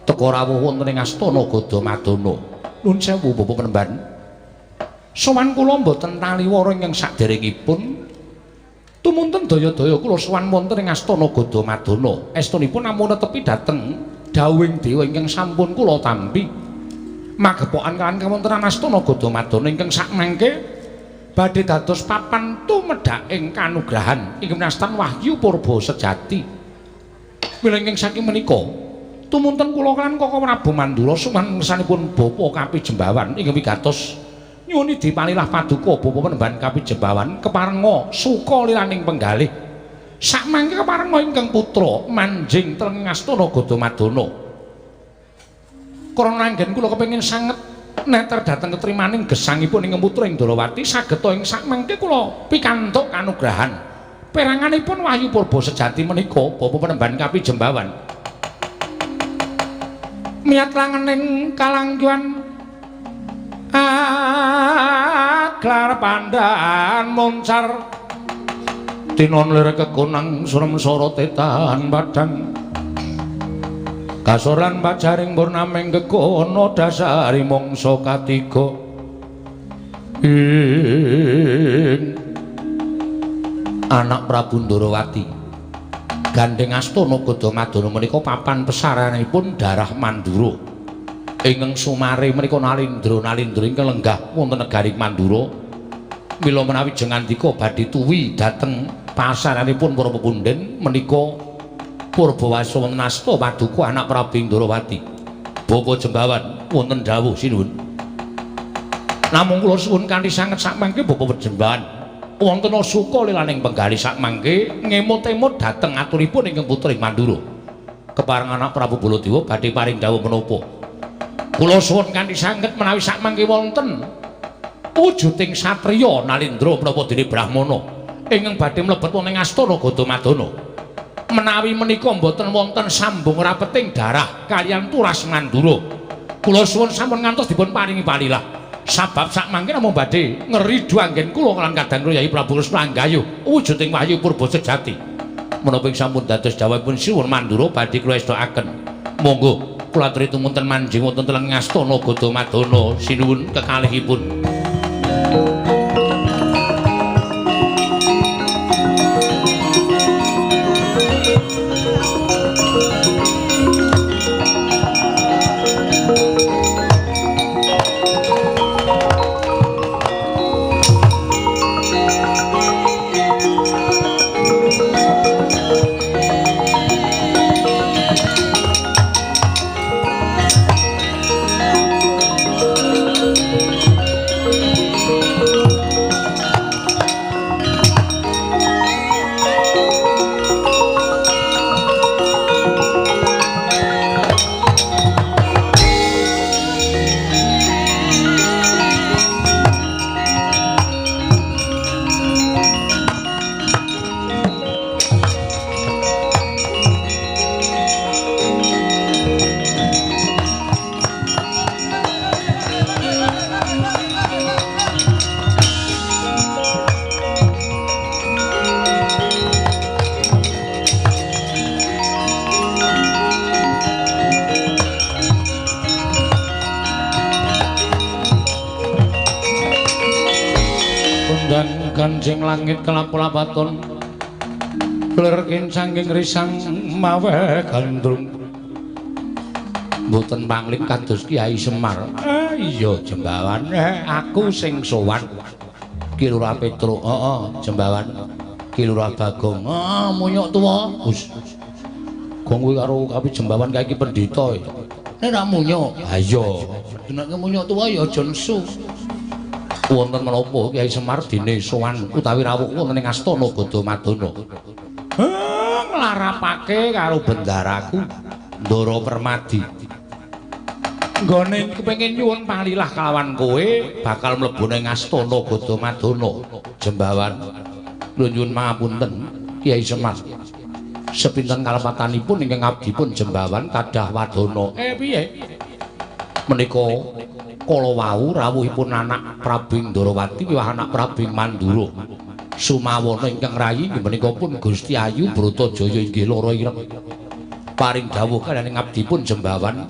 Speaker 2: teka rawuh wonten ing astana Gadamadana. Nuwun sewu Bapak Penemban. Sowan kula mboten taliwara ingkang saderengipun tumunten daya-daya kula sowan wonten ing astana Gadamadana. Estunipun namung netepi dhateng dawuhing dewa ingkang sampun kula tampi. Magepokan kan kawontenan astana Gadamadana ingkang sakmangke badhe dados papan tumedhaking kanugrahan ing nastan wahyu purba sejati. Milenging saking menika tumunten kula kan Kaka Prabu Mandura suman ngersanipun Bapa Kapi Jembawan inggih wigatos
Speaker 1: nyuni dipalilah paduka bapa Panembahan Kapijembawan keparenga suka liraning penggalih sakmangke keparenga ingkang putra manjing telenging astana Gadamadana krana anggen kula kepengin sanget neter dhateng ketrimaning gesangipun ingkang putra ing Darawati sageta ing sakmangke kula pikantuk kanugrahan peranganipun Wahyu Purba sejati menika bapa Panembahan Kapijembawan miat langening kalangkuan aklar pandaan moncar tinon lir kekunang surem soro tetahan badang kasoran bajaring purnaming kekono dasari mongso katiga ing anak Prabu Ndarawati gandeng astana Gadamadana menika papan pesaranipun darah Mandura ingkang sumare menika nalindra ingkang lenggah wonten negari Mandura mila menawi jengandika badhe tuwi dhateng pasaranipun para pepunden menika Purbawasa wonten asta paduka anak Prabu Ndarawati Bapa Jembawan wonten dawuh sinuwun namung kula suwun kanthi sanget sakmangke Bapa Jembawan wonten suka lilaning penggalih sakmangke ngemot-emot dhateng aturipun ingkang putra Mandura kepareng anak Prabu Baladewa badhe paring dawuh menapa kula suwun kanthi sanget menawi sakmangke wonten wujuding satriya nalindra menapa dene Brahmana ingkang badhe mlebet wonten astana Gadamadana menawi menika mboten wonten sambung rapeting darah kaliyan turas Mandura kula suwun sampun ngantos dipun paringi palilah sabab sakmangke namung badhe ngridu anggen kula lan kadang kula Yai Prabu Kresna Anggayuh wujuding Wahyu Purba sejati menapa sampun dados dawuhipun sinuwun Mandura badhe kula estakaken monggo kula aturi tumunten manjing wonten teleng astana Gadamadana sinuwun kekalihipun Kanjeng langit kelap-lapaton lir kincanging risang mawe gandrung mboten pangling kados Kyai Semar iya Jembawan aku sing sowan Ki Lurah Petruk Jembawan Ki Lurah Bagong munyuk tuwa Gus gong kuwi karo Kapijembawan kae iki pendhita nek ra munyuk ha iya nek munyuk tuwa ya aja nesu wonten menapa Kyai Semar dene sowan utawi rawuh wonten ing astana Gadamadana nglarapake karo bendaraku Ndara Permadi nggone kepengin nyuwun palilah kalawan kowe bakal mlebu ning astana Gadamadana Jembawan nyuwun pangapunten Kyai Semar sepinten kalepatanipun ingkang abdipun Jembawan kadah wadana piye menika kala wau rawuhipun anak Prabu Ndarawati miwah anak Prabu Mandura sumawana ingkang rayi menika pun Gusti Ayu Bratajaya inggih lara ireng paring dawuh kaliyan abdipun Jembawan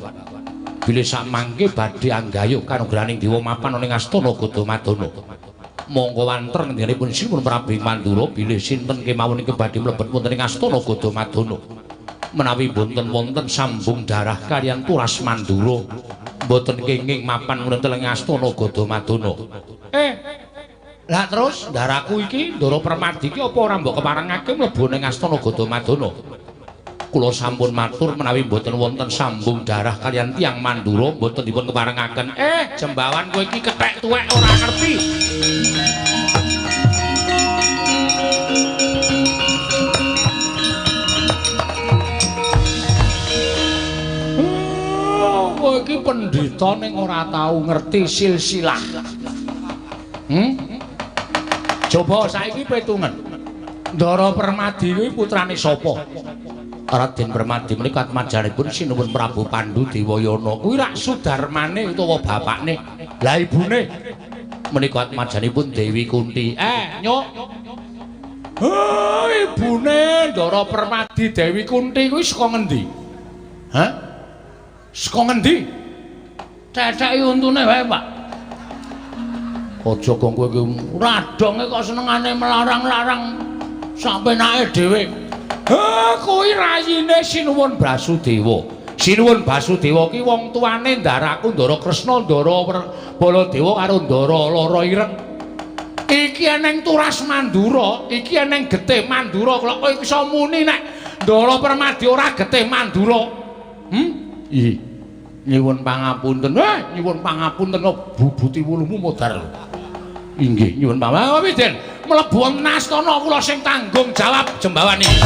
Speaker 1: bilih samangke badhe anggayuh kanugrahaning Dewa mapan ing astana Gadamadana monggo wanter ngendikipun sinuwun Prabu Mandura bilih sinten kemawon ingkang badhe mlebet wonten ing astana Gadamadana menawi wonten sambung darah kaliyan turas Mandura mboten kenging mapan wonten ing astana Gadamadana. Lah terus ndaraku iki Ndara Permadi iki apa ora mbok keparengake mlebu ning astana Gadamadana?
Speaker 2: kula sampun matur menawi mboten wonten sambung darah kalian tiyang Mandura mboten dipun keparengaken. Jembawan kowe iki kethek tuwek ora ngerti. Kowe iki pendhita ning ora tau ngerti silsilah. Coba saiki petungen. Ndara Permadi kuwi putrane sapa? Raden Permadi menika atmajanipun sinuwun Prabu Pandhu Dewayana. Kuwi rak sudarmane utawa bapakne. Lah ibune menika atmajanipun Dewi Kunti. Nyuk. Ibune Ndara Permadi Dewi Kunti kuwi saka ngendi? Hah? Saka ngendi? Ceceki untune wae, Pak. Aja kok kowe iki radonge kok senengane melarang-larang sampenake dhewe. Kuwi rayine Sinuwun Basudewa. Sinuwun Basudewa ki wong tuane Ndaraku Ndara Kresna, Ndara Baladewa karo Ndara Lara Ireng. Iki eneng turas Mandura, iki eneng getih Mandura. Kok kowe iso muni nek Ndara Permadi ora getih Mandura? Ih. Nyuwun pangapunten. Nyuwun pangapunten bubuti wulumu modar. Inggih, nyuwun pangapunten. Widen, mlebu wonten astana kula sing tanggung jawab jembawan iki.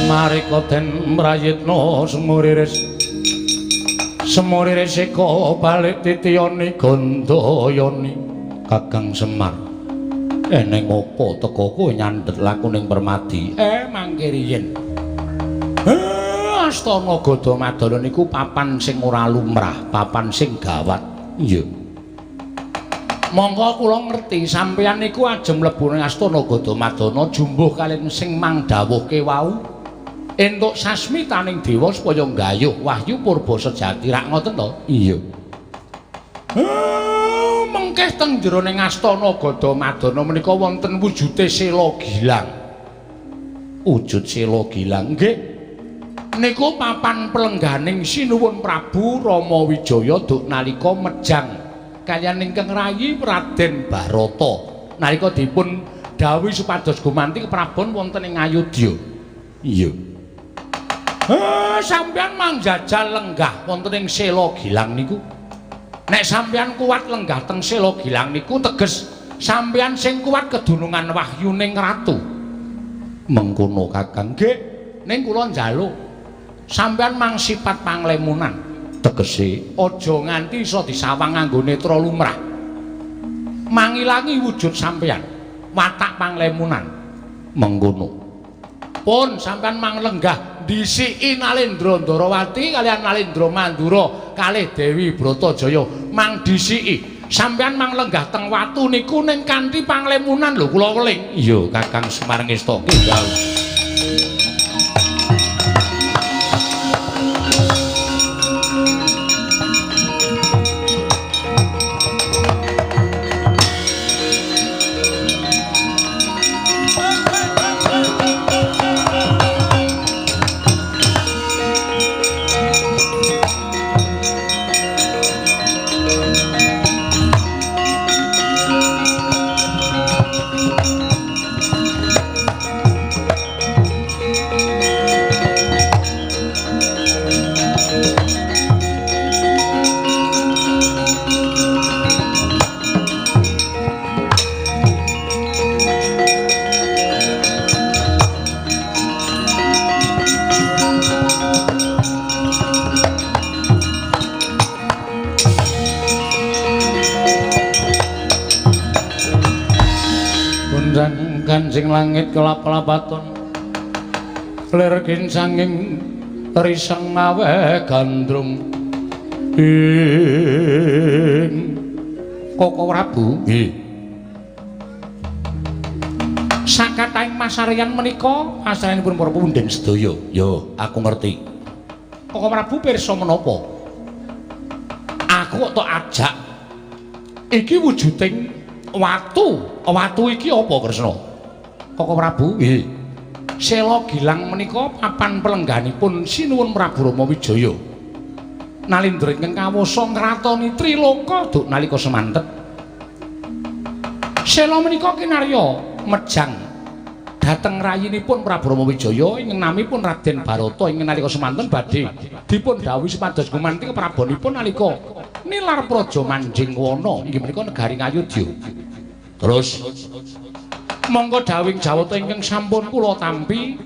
Speaker 2: Marika den mrayitna semuriris eka balik titiyane Gandayani. Kakang Semar, eneng apa teka kowe nyandhet lakuning Permadi? Mangke riyen Astana Gadamadana niku papan sing ora lumrah, papan sing gawat. Iya. Monggo kula ngerti sampeyan niku ajeng mlebu ning Astana Gadamadana jumbuh kaliyan sing mangdhawuhke wau. Entuk sasmitaning dewa supaya nggayuh wahyu purba sejati rak ngoten to? Iya. Mengkeh teng jroning Astana Gadamadana menika wonten wujude Sela Gilang. Wujud Sela Gilang nggih. Niku papan pelengganing Sinuwun Prabu Rama Wijaya duk nalika mejang kaliyan ingkang rayi Raden Barata nalika dipun dawuhi supados gumanti keprabon wonten ing Ayodya. Iya. Sampeyan mangjajal lenggah wonten ing Sela Gilang niku. Nek sampeyan kuat lenggah teng Sela Gilang niku teges sampeyan sing kuat kedunungan wahyuning ratu. Mengkono Kakang nggih, ning kula njaluk sampeyan mang sifat panglemunan. Tegese aja nganti iso disawang nganggo netra lumrah. Mangilangi wujud sampeyan, watak panglemunan. Mengkono. Pun sampeyan mang lenggah disiki Nalendra Ndarawati kaliyan Nalendra Mandura kalih Dewi Bratajaya mang disiki sampeyan mang lenggah teng watu niku ning kanthi panglemunan lho kula weling. Iya Kakang Semar ngesta kenggal. Kanjeng langit kelap-kelapaton lir kincanging riseng mawe gandrung
Speaker 1: Koko Prabu.
Speaker 2: Nggih.
Speaker 1: Sakataing masaryan menika asranipun para pundhen sedaya.
Speaker 2: Yo, aku ngerti.
Speaker 1: Koko Prabu pirsa menapa? Aku kok tok ajak. Iki wujuding watu. Watu iki apa Kresna? Koko Prabu?
Speaker 2: Nggih.
Speaker 1: Sela Gilang menika papan pelengganipun Sinuwun Prabu Rama Wijaya. Nalindra ingkang kawasa ngratoni Triloka duk nalika semanten. Sela menika kinarya mejang dhateng rayinipun Prabu Rama Wijaya ingkang namipun Raden Barata ingkang nalika semanten badhe dipun dhawuhi supados gumanti keprabonipun nalika nilar praja Manjing Wana inggih menika negari Ngayodya.
Speaker 2: Terus
Speaker 1: monggo dawing jawata ingkang sampun kula tampi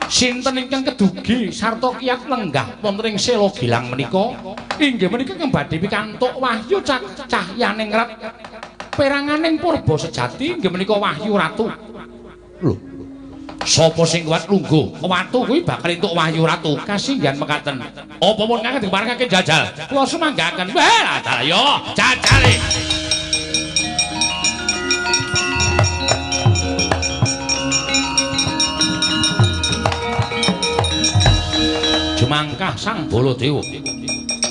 Speaker 1: sinten ingkang kedugi sarta kiyat lenggah wonten ing Sela Gilang menika inggih menika ingkang badhe pikantuk wahyu cahyaning rat peranganing purba sejati inggih menika Wahyu Ratu. Lho, sapa sing kuat lungguh watu kuwi bakal entuk Wahyu Ratu. Kasinggihan mekaten. Apa pun kangge diparengake jajal. Kula sumanggaken. Wah, ayo jajale. Jumangkah Sang Baladewa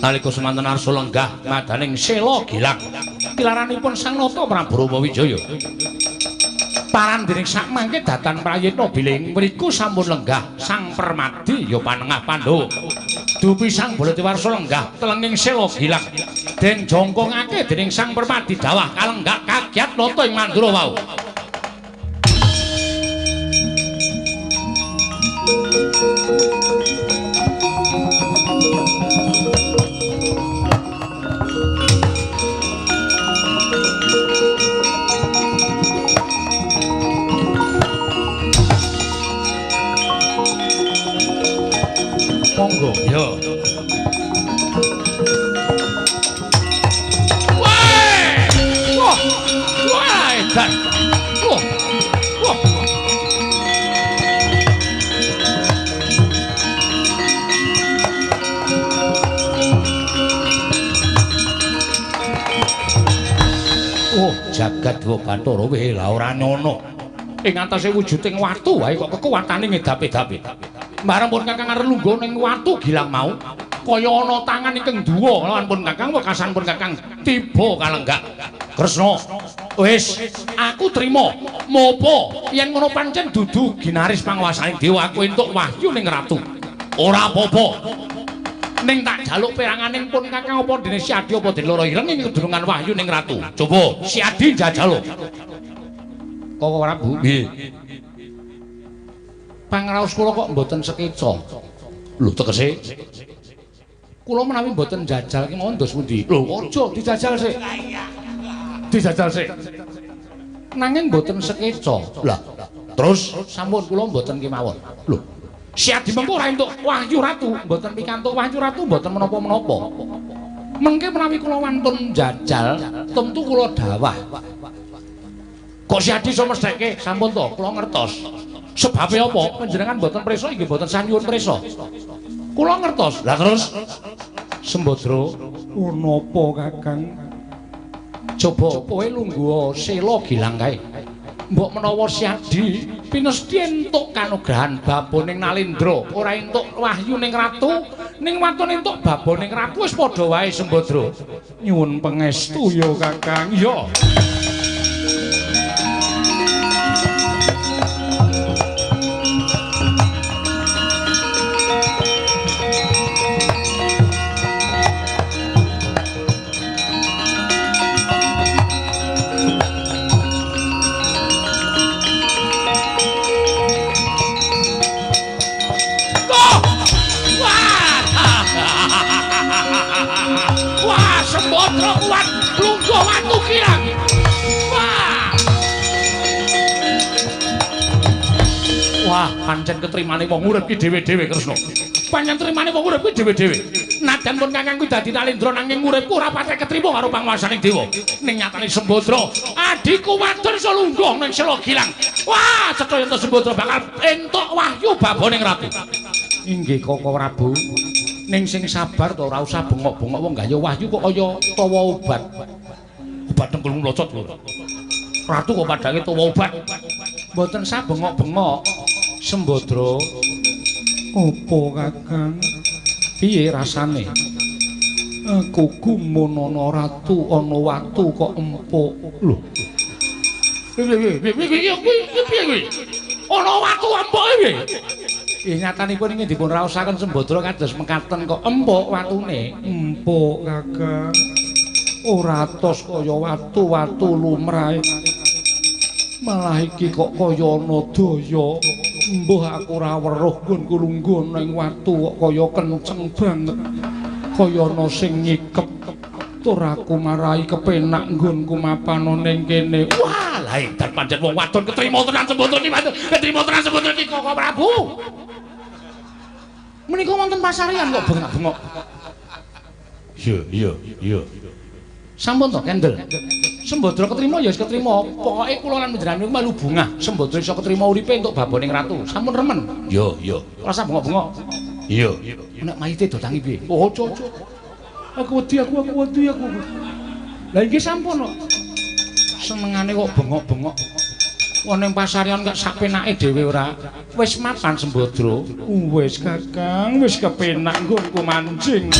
Speaker 1: nalika semanten arsa lenggah madaning Sela Gilang tilaranipun Sang Nata Prabu Rama Wijaya parandening sak mangke datan prayitna bilih mriku sampun lenggah Sang Permadi ya panengah Pandhawa dupi Sang Baladewa arsa lenggah telenging Sela Gilang den jongkongake dening Sang Permadi dawah kalenggak kagiat nata ing mandura wau. Monggo. Yo. Wah! Wah, edan. Wah. Wah. Oh, jagat Dewa Bathara weh la ora ana. Ing atase wujuding watu wae kok kekuwatane ngedap-edape. Marang pun Kakang arep lungguh ning watu Gilang mau, kaya ana tangan ingkang duwa lawan pun Kakang wekasan pun Kakang tiba kalenggak. Kresna, wis aku trima. Mopo yen ngono pancen dudu ginaris panguwasaning dewa aku entuk wahyu ning ratu. Ora apa-apa. Ning tak jaluk peranganing pun Kakang apa dene Siadi apa dene Loro Ireng ing kedurungan wahyu ning ratu. Coba Siadi jajal. Koko Prabu.
Speaker 2: Nggih.
Speaker 1: Pangraos kula kok mboten sekeca.
Speaker 2: Lho tegese
Speaker 1: Kula menawi mboten jajal ki mawon dos pundi? Lho, aja dijajal sik. Dijajal sik. Nanging mboten sekeca. Lah,
Speaker 2: terus
Speaker 1: sampun kula mboten kemawon. Lho, Siadi mengko ora entuk Wahyu Ratu, mboten pikantuk Wahyu Ratu mboten menapa-menapa. Mengke menawi kula wantun jajal, tentu kula dawah. Kok Siadi iso mestheke? Sampun to, kula ngertos. Sebabe apa? Panjenengan mboten prisa inggih mboten sanyuwun prisa. Kula ngertos. Lah terus Sembadra napa Kakang? Coba kowe lungguh Sela Gilang kae. Mbok menawa Siadi pinesti entuk kanugrahan baboning Nalindra, ora entuk wahyu ning ratu, ning watune entuk baboning ratu wis padha wae Sembadra. Nyuwun pangestu ya Kakang. Ya. Sembadra kuat lungguh watu Gilang. Wah, pancen ketrimane wong urip ki dhewe-dhewe Kresna. Pancen trimane wong urip ki dhewe-dhewe. Nadan pun Kakang kuwi dadi Nalindra nanging uripku ora patek ketrima karo panguwasaning dewa. Ning nyatane Sembadra, adiku wadon iso lungguh ning Sela Gilang. Wah, cetha yen Sembadra bakal entuk wahyu baboning ratu. Inggih Koko Prabu. ning sing sabar to ora usah bengok-bengok wong gaya wahyu kok kaya tawa obat. Obat dengkul mlocot lho. Ratu kok padange tawa obat. Mboten sah bengok-bengok. Sembadra. Opo Kakang? Piye rasane? Aku gumun ana ratu ana watu kok empuk. Lho. Piye kuwi? Ana watu empuk piye? Nyatanipun ingin dipun raosaken Sembadra kados mekaten kok empuk watune. Empuk Kakang. Ora atos kaya watu-watu lumrahe. Malah iki kok kaya ana daya. Mbuh aku ora weruh nggonku lungguh ning watu kok kaya kenceng banget. Kaya ana sing nyikep. Tur aku marahi kepenak nggonku mapan ning kene. Wah, la edan pancen wong wadon ketrima tenan Sembadra iki, ketrima tenan Sembadra iki Koko Prabu. Menika wonten pasaryan kok bengak-bengok. Iya. Sampun to, Kendel. Sembadra ketrima ya wis ketrima. Pokoke kula lan panjenengan niku melu bungah. Sembadra iso ketrima uripe entuk baboning ratu. Sampun remen. Iya. Ora usah bengok-bengok. Iya. Nek mayite dotangi piye? Oh, cocok. Aku wedi. Lah iki sampun kok. Senengane kok bengok-bengok. Wong ning pasaryan gak sak penake dhewe ora. Wis mapan Sembadra. Wis Kakang, wis kepenak nggonku mancing.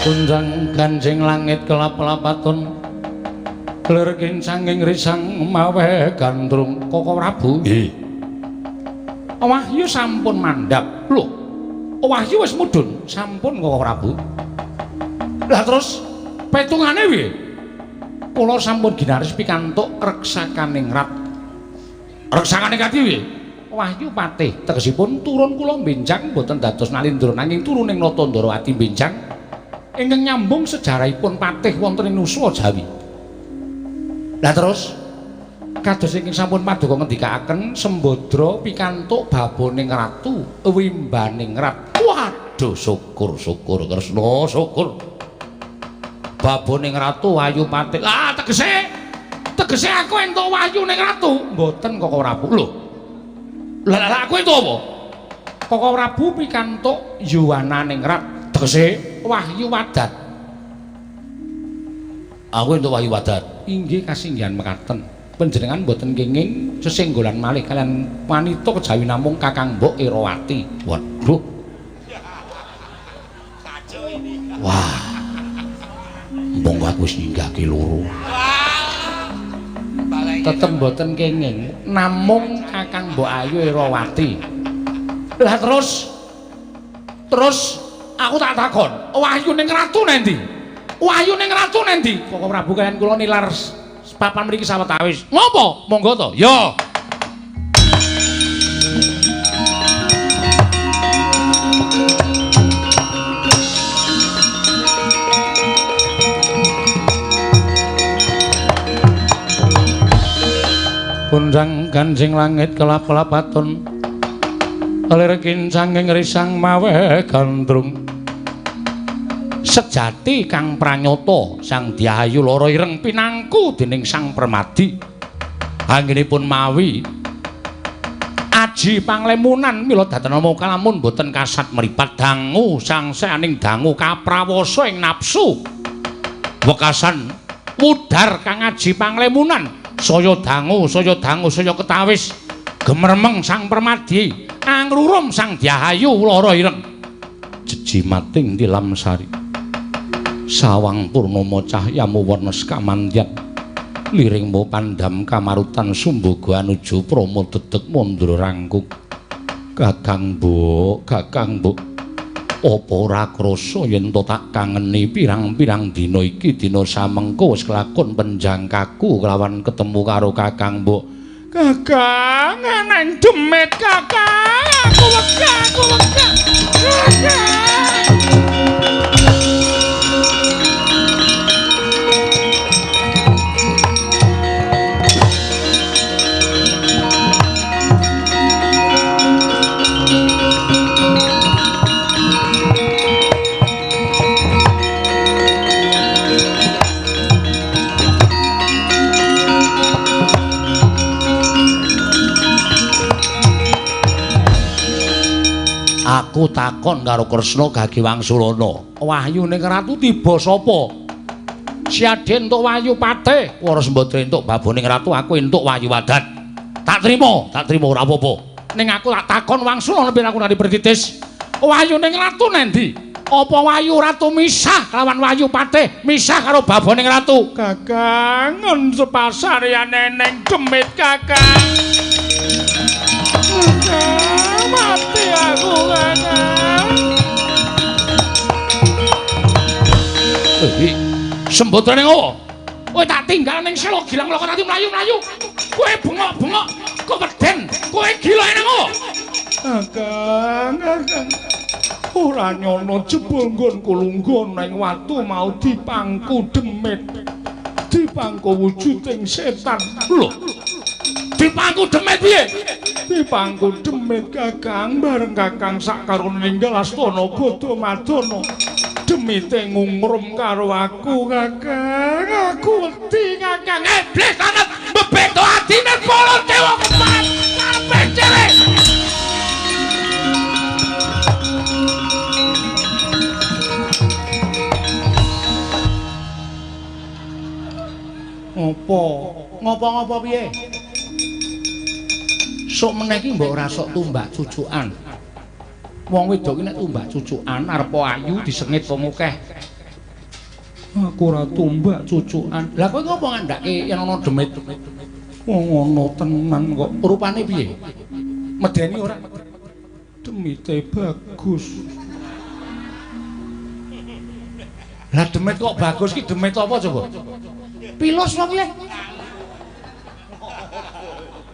Speaker 1: Kunjang ganjing langit kelap-lapaton lir kincanging risang mawe gandrung Koko Prabu. Nggih. Wahyu sampun mandhap. Lho. Wahyu wis mudhun. Sampun Koko Prabu. Lah terus petungane piye? Kula sampun ginaris pikantuk reksakaning rat. Reksakaning kati piye? Wahyu patih tegesipun turun kula benjang boten dados nalindra nanging turuning Natandrawati benjang ingkang nyambung sejarahipun patih wonten ing Nuswa Jawi. Lah terus kados ingkang sampun paduka ngendikaaken Sembadra pikantuk baboning ratu wimbaning rat. Waduh syukur Kresna syukur. Baboning ratu Wahyu patih. Lah tegese aku entuk wahyu ning ratu. Mboten Koko Prabu. Lho. Lah aku entuk apa? Koko Prabu pikantuk yuwananing rat. Tegese wahyu wadat. Aku entuk wahyu wadat. Inggih kasinggihan mekaten. Panjenengan boten kenging sesenggolan malih kalian wanita kejawi namung Kakang Mbok Irawati. Waduh. Wah. Monggo aku wis ninggake loro. Tetep boten kenging namung Kakang Mbok Ayu Irawati. Lah terus aku tak takon, wahyu ning ratu nendi? Wahyu ning ratu nendi? Koko Prabu kalian kula nilar papan mriki sawetawis. Ngopo? Monggo to. Yo. Kunjang ganjing langit kelap-kelapaton lir kincanging risang mawe gandrung sejati kang pranyata Sang Dyayu lara ireng pinangku dening Sang Permadi anggenipun mawi aji panglemunan mila datenama kalamun boten kasat mripat dangu sangsaning dangu kaprawasa ing nafsu wekasan wudar kang aji panglemunan saya dangu saya ketawis gemermeng Sang Permadi angrurum Sang Dyayu lara ireng jejimating tilam sari sawang purnama cahyamu wernes kamandyan liringmu pandham kamarutan sumbaga anuju prama dedeg mandra rangkung Kakang Mbok Apa ora krasa yen to tak kangeni pirang-pirang dina iki dina samengko wis kelakon penjangkaku kelawan ketemu karo Kakang Mbok. Kakang nang demit Kakang, aku wegah. Aku takon karo Kresna Gage Wangsulana. Wahyu ning ratu tiba sapa? Si Aden entuk Wahyu Patih, Wara Sembadra entuk baboning ratu, aku entuk Wahyu Wadat. Tak trima ora apa-apa. Ning aku tak takon Wangsulana ben aku nari Pertitis. Wahyu ning ratu nendi? Apa Wahyu ratu misah lawan Wahyu Patih, misah karo baboning ratu? Kakang, ngon sepasariyane ning demit Kakang. Mati aku Kakang. Sembodra ning apa? Kowe tak tinggal ning sela gilang loko tadi mlayu-mlayu. Kowe bengok-bengok, kok weden. Kowe gila nang apa? Kakang. Ora nyono jebul nggonku lungguh ning watu mau dipangku demit. Dipangku wujuding setan. Lho. Dipangku demit piye? Dipangku demit Kakang bareng Kakang sakarone ninggal astana Gadamadana. Demite ngumrum karo aku Kakang. Aku wedi Kakang. Iblis banget mbebeto atine Baladewa kepat. Kabeh cewek. Ngopo piye? Sok meneh iki mbok ora sok tumbak cucukan. Wong wedok iki nek tumbak cucukan arep ayu disengit wong akeh. Aku ora tumbak cucukan. Lah kowe ngopo ngandake yen ana demit? Wong ana tenan kok. Rupane piye? Medeni ora? Demite bagus. Lah demit kok bagus ki demit apa coba? Pilus apa piye?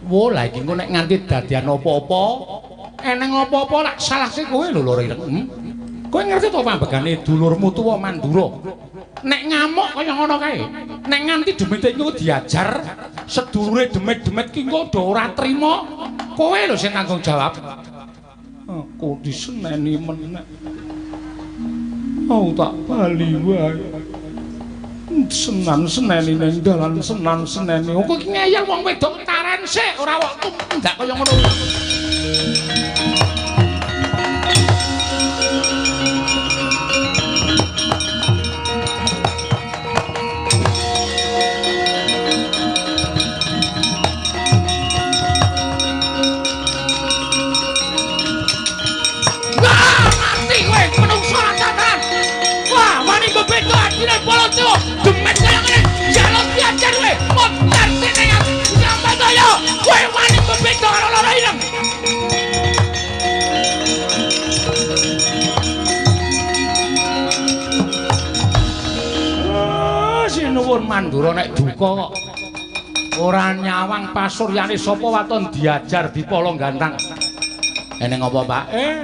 Speaker 1: Wo lah iki engko nek nganti dadian apa-apa, eneng apa-apa lak salahke kowe lho lho ireng. Kowe ngerti to pambegane dulurmu tuwa Mandura. Nek ngamuk kaya ngono kae, nek nganti demit iki diajar, sedulure demit-demit ki engko do ora trima, kowe lho sing tanggung jawab. Aku diseneni meneh. Aku tak bali wae. Senan seneni ning dalan senan seneni. Kok iki ngeyel wong wedok taren sik ora kok tumindak kaya ngono. Wah, mati kowe menungso tataran. Wah, wani bebeto atine Baladewa. Demet kaya ngene, jaluk diajar kowe. Motor sine sampe kaya kowe wani bebeto karo loro ireng. Sinuwun Mandura nek duka kok ora nyawang pasuryane sapa waton diajar dipolo gantang. Eneng apa, Pak?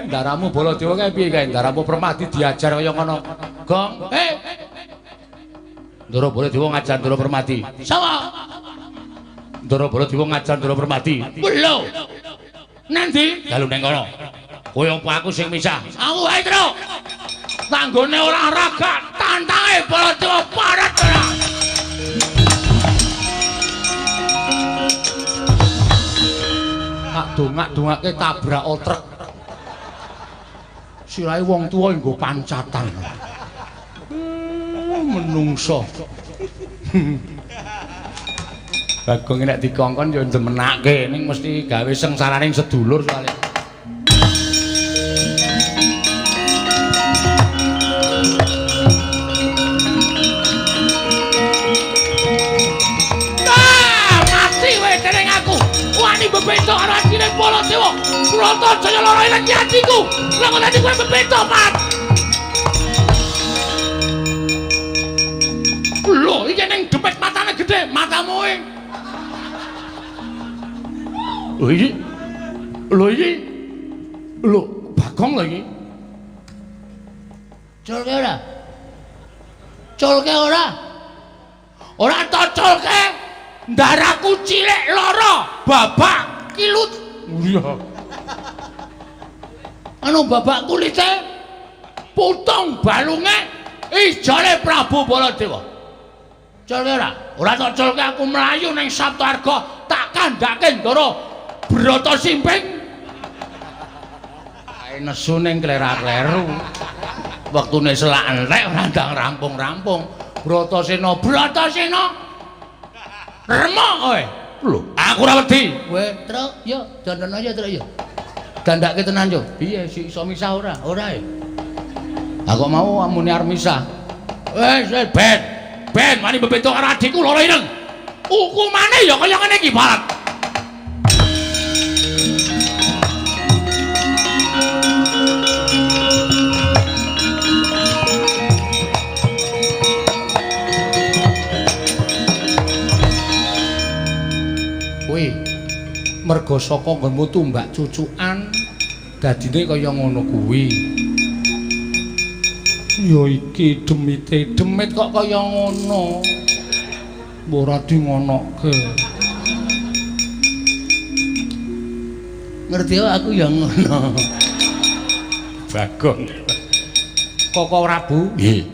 Speaker 1: Ndaramu Baladewa kae piye kae? Ndaramu Permati diajar kaya ngono. Gong, Ndara Baladewa ngajar Ndara Permati. Sapa? Ndara Baladewa ngajar Ndara Permati. Lho. Nendi? Dalu ning kono. Kowe apa aku sing misah? Aku wae, Tru. Tanggone olahraga, tantange Baladewa parat ora. Tak dongak-dongake tabrak truk. Sirahe wong tuwa nggo pancatan. Menungso. Bagong nek dikongkon ya ndemenake ning mesti gawe sengsaraning sedulur soalé. Mati wae dening aku. Wani bebeto karo atine Baladewa. Brata Jaya lara ireng atiku. Lah kok dadi kowe bebeto, Mat? piye matamu iki? Lho iki. Lho, Bagong lho iki. Culke ora? Culke ora? Ora tocolke. Ndaraku cilik lara, babak kilut. Iya. Anu babak kulite putung balunge ijole Prabu Baladewa. Culke ora? Ora tak culke aku mlayu ning Saptarga tak kandhake Ndara Brata Simping. Ae nesu ning klerak-kleru. Wektune selak entek ora ndang rampung-rampung. Bratasena remok kowe. Lho, aku ora wedi. Kowe truk yo, dandan aja truk yo. Gandake tenan yo. Piye sik iso misah ora? Ora e. Aku mau amune arep misah. Wes ben wani bebeto karo adikku loro ireng. Hukumane ya kaya ngene iki, Barat. Merga saka nggonmu tumbak cucukan dadine kaya ngono kuwi. Ya iki demit kok kaya ngono. Mbok ora dingonokke. Ngerti aku ya ngono. Bagong. Koko Prabu nggih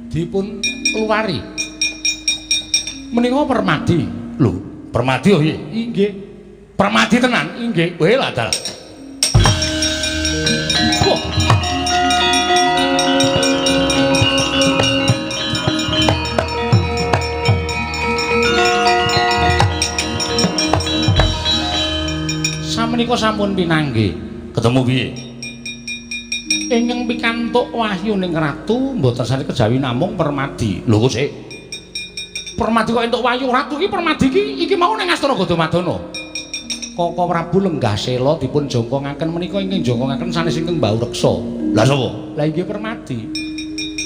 Speaker 1: dipun luwari. Menika Permadi. Lho, Permadi oh nggih. Nggih. Permadi tenan, inggih. Weh lah dal. Wah. Samenika sampun pinanggih. Ketemu piye? Ingkang pikantuk wahyu ning ratu mboten sane kejawi namung Permadi. Lho kok sik. Permadi kok entuk wahyu ratu iki Permadi iki mau ning Astana Gadamadana. Koko Prabu lenggah sela dipun jongkongaken menika ingkang jongkongaken sanes ingkang Mbau Reksa. Lah sapa? Lah inggih Permadi.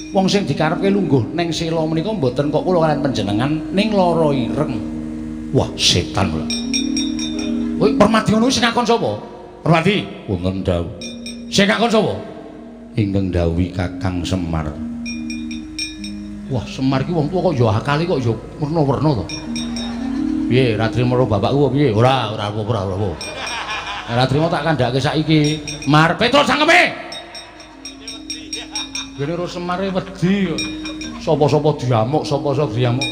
Speaker 1: Wong sing dikarepke lungguh ning sela menika mboten kok kula kaliyan panjenengan ning lara ireng. Wah, setan lho. Kowe Permadi ngono sing ngakon sapa? Permadi, wonten dawuh. Sing ngakon sapa? Ingkang dawuhi Kakang Semar. Wah, Semar ki wong tuwa kok ya akale kok ya werna-werna to. Piye, ra trimo karo bapakku piye? Ora apa-apa. Ra trimo tak kandhake saiki. Mar Petrus sangkeme. Gene ro Semare wedi. Sapa-sapa diamuk, sapa-sapa diamuk.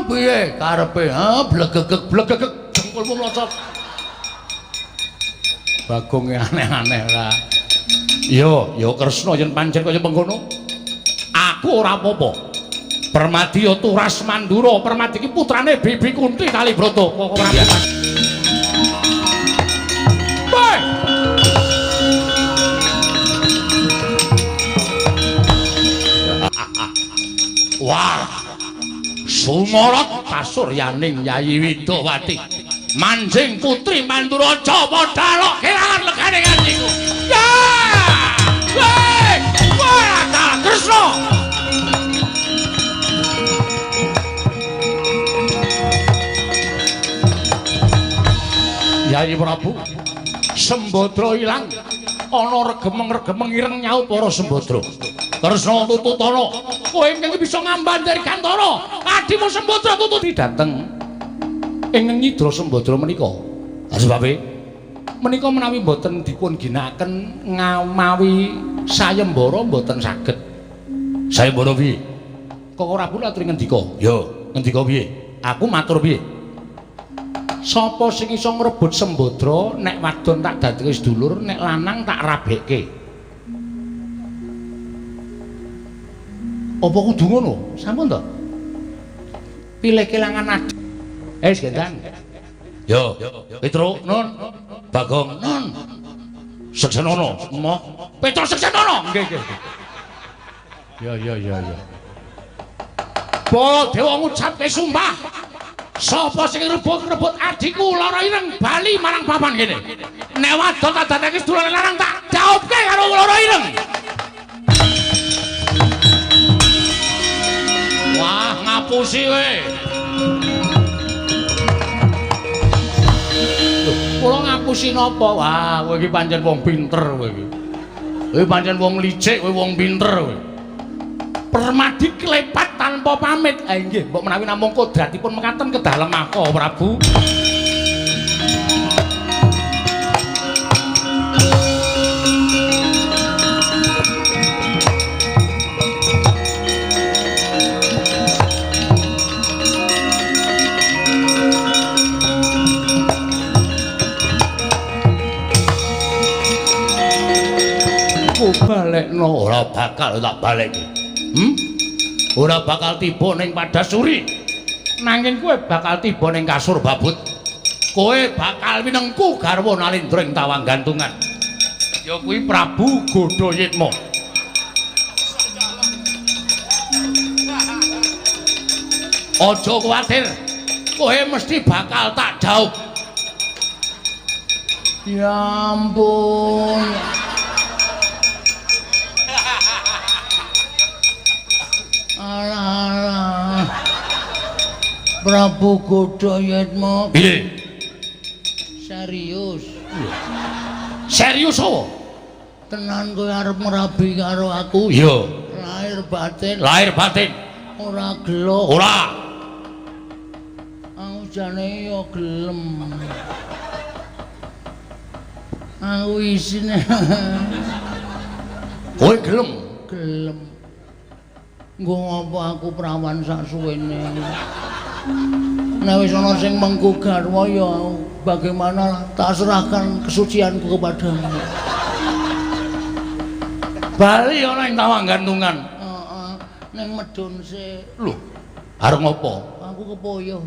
Speaker 1: Piye karepe? Blegegek jengkulmu mlocot. Bagong aneh-aneh ra. Yo Kresna yen pancen kaya mengkono. Aku ora apa-apa. Permadi ya turas Mandura, Permadi iki putrane Bibi Kunti Kalibrata. Kok ora apa. Bae. Wah. Sumorot pasuryaning Yayi Widowati. Manjing putri Mandura Japa dalok kelangan legane kanjiku. Ya! Wah, Kresna. Yayi Prabu, Sembadra ilang, ana regemeng-regemeng ireng nyaut para Sembadra. Kresna tututana, kowe ingkang bisa ngamban dari Gantara, adimu Sembadra tututi dateng ing Nyidra Sembadra menika. Sebabe menika menawi boten dipun ginakaken ngamawi sayembara boten saged. Sayembara piye? Kok ora kula aturi ngendika? Yo, ngendika piye? Aku matur piye? Sapa sing iso ngrebut Sembadra nek wadon tak dadekake sedulur, nek lanang tak rabekke. Apa kudu ngono? Sampun to? Pilih kelangan adi. Gendang. Yo, Petruk nun. Bagong nun. Seksenono, moh. Petruk Seksenono. Nggih. Ya. Baladewa ngucapke sumpah. Sapa sing rebut adikku lara ireng bali marang papan kene. Nek wadon tak dadekake sedulur lanang tak jawabke karo lara ireng. Wah,
Speaker 2: ngapusi kowe. Kula ngapusi napa? Wah, kowe iki pancen wong pinter kowe iki. Kowe pancen wong licik, kowe wong pinter kowe. Permadi klepat tanpa pamit. Ah nggih, mbok menawi namung kodratipun mekaten kedah lemah kok, Prabu. Balekno ora bakal tak balekke. Ora bakal tiba ning Padasuri. Nanging kowe bakal tiba ning kasur babut. Kowe bakal minengku garwa Nalindra ing tawang gantungan. Ya kuwi Prabu Godayitma. Aja kuwatir. Kowe mesti bakal tak jauh. Ya ampun. Alah. Prabu Godayitma. Piye? Serius. Serius apa? Tenan kowe arep merabi karo aku? Iya. Lahir batin. Lahir batin. Ora gelo. Ora. Aku jane yo gelem. Aku isine. Kowe gelem? Gelem. Nggo apa aku prawan sak suwene. Nek wis ana sing mengku garwa ya bagaimana tak serahkan kesucianku kepadamu. Bali ana ing tawang gantungan. Heeh, ning medun sik. Lho, arep ngopo? Aku kepoyo.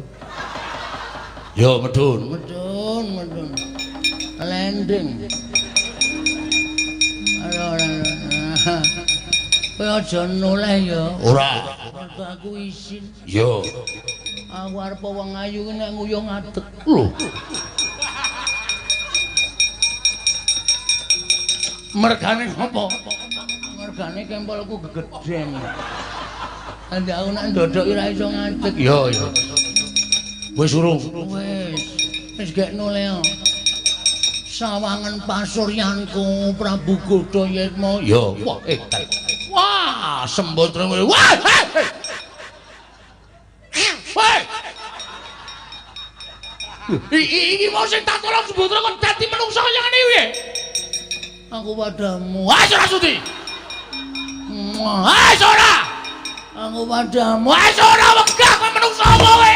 Speaker 2: Ya medun. Medun. Landing. Ora. Kowe aja noleh ya. Ora. Mergo aku isin. Yo. Aku arep wong ayu nek nguyuh ngadeg. Lho. Mergane apa? Mergane kempolku gegeden. Andi aku nek ndodoki ora iso ngadeg. Yo. Wis urung. Wis gek noleh. Sawangan pasuryanku Prabu Godayitma. Yo, wah edan. Wah, sembotre. Wah! Hei! Iki mau sing tak tolong sembotre kok dadi menungsa kaya ngene piye? Aku padamu. Wah, ora sudi. Wah, ora. Aku padamu. Wah, ora wegah kok menungsa kowe.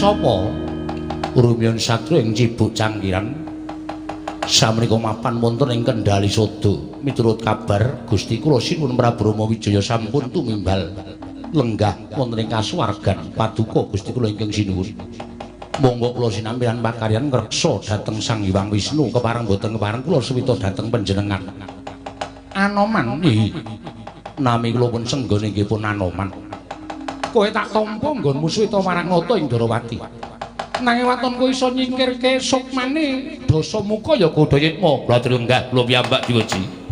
Speaker 2: Sapa? Rumiyin Satru ing Cibuk Cangkiran. Samenika mapan wonten ing Kendali Sodo. Miturut kabar Gusti kula Sinuwun Prabu Rama Wijaya sampun tumimbal lenggah wonten ing kasuwargan paduka Gusti kula ingkang sinuwun. Monggo kula sinambihan pakaryan ngreksa dhateng Sang Hyang Wisnu kepareng boten kepareng kula suwita dhateng panjenengan. Anoman nggih. Nami kula pun senggone nggih pun Anoman. Kowe tak tampa nggonmu suwita marang nata ing Darawati. Nanging waton kowe iso nyingkirke sukmane dasa muka ya Godayitma. Kula aturi enggak, kula piyambak diweji.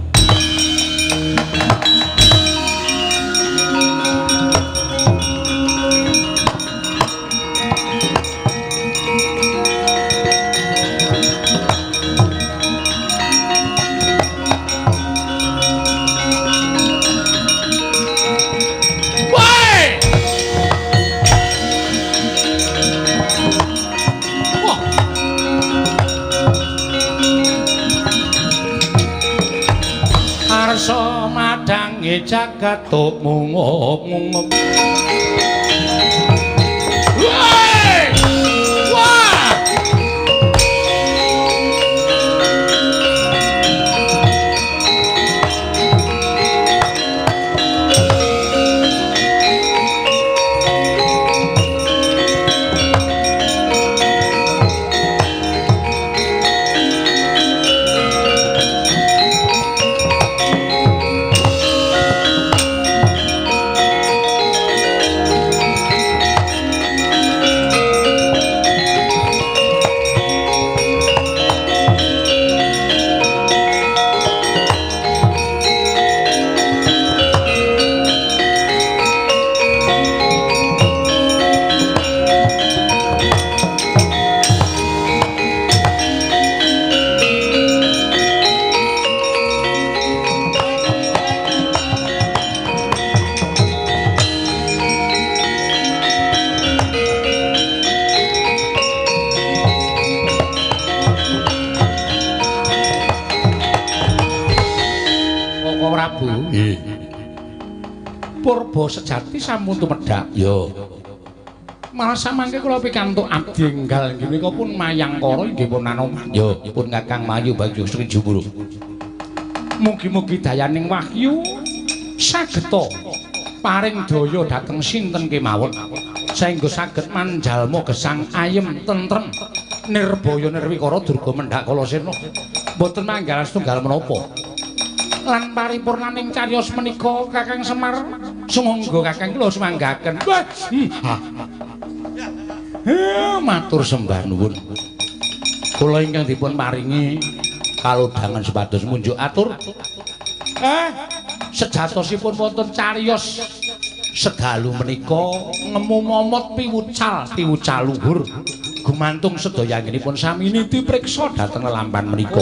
Speaker 2: Jagat tok mungop-mungop.
Speaker 1: purba sejati sampun tumedhak.
Speaker 2: Ya.
Speaker 1: Malah samangke kula pikantuk abdi enggal inggih menika pun Mayangkara inggih pun Anoman.
Speaker 2: Ya, pun Kakang Mayu Bagyo Sri Jumuru.
Speaker 1: Mugi-mugi dayaning wahyu sageta paring daya dhateng sinten kemawon saengga saged manjalma gesang ayem tentrem nirbaya nirwikara durga mendhak kalasena boten manggal setunggal menapa. Lan paripurnaning cariyos menika Kakang Semar sumangga Kakang kula sumanggaken. Matur sembah nuwun. Kula ingkang dipun paringi kalodhangan sepados munjuk atur. Sejatosipun wonten cariyos sedalu menika ngemu momot piwucal luhur gumantung sedaya anggenipun sami niti priksa dhateng lelampan menika.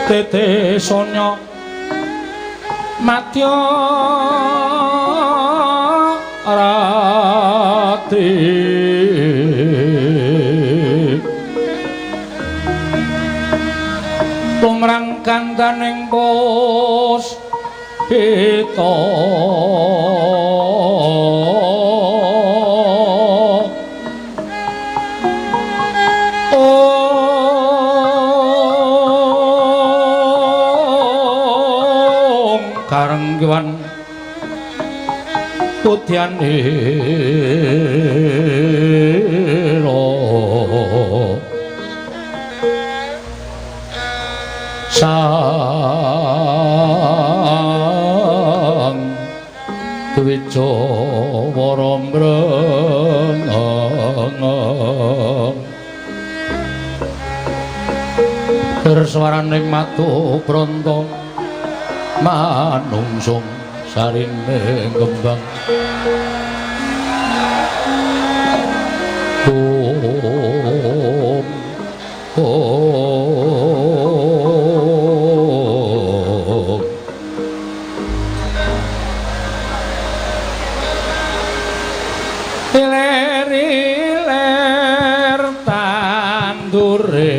Speaker 1: Tete sonya matya rati tumrang kandaning pos pita karenggiwan putyanira sang dwija warambreng berswaraning matu pronto manungsung sarine kembang iler tandure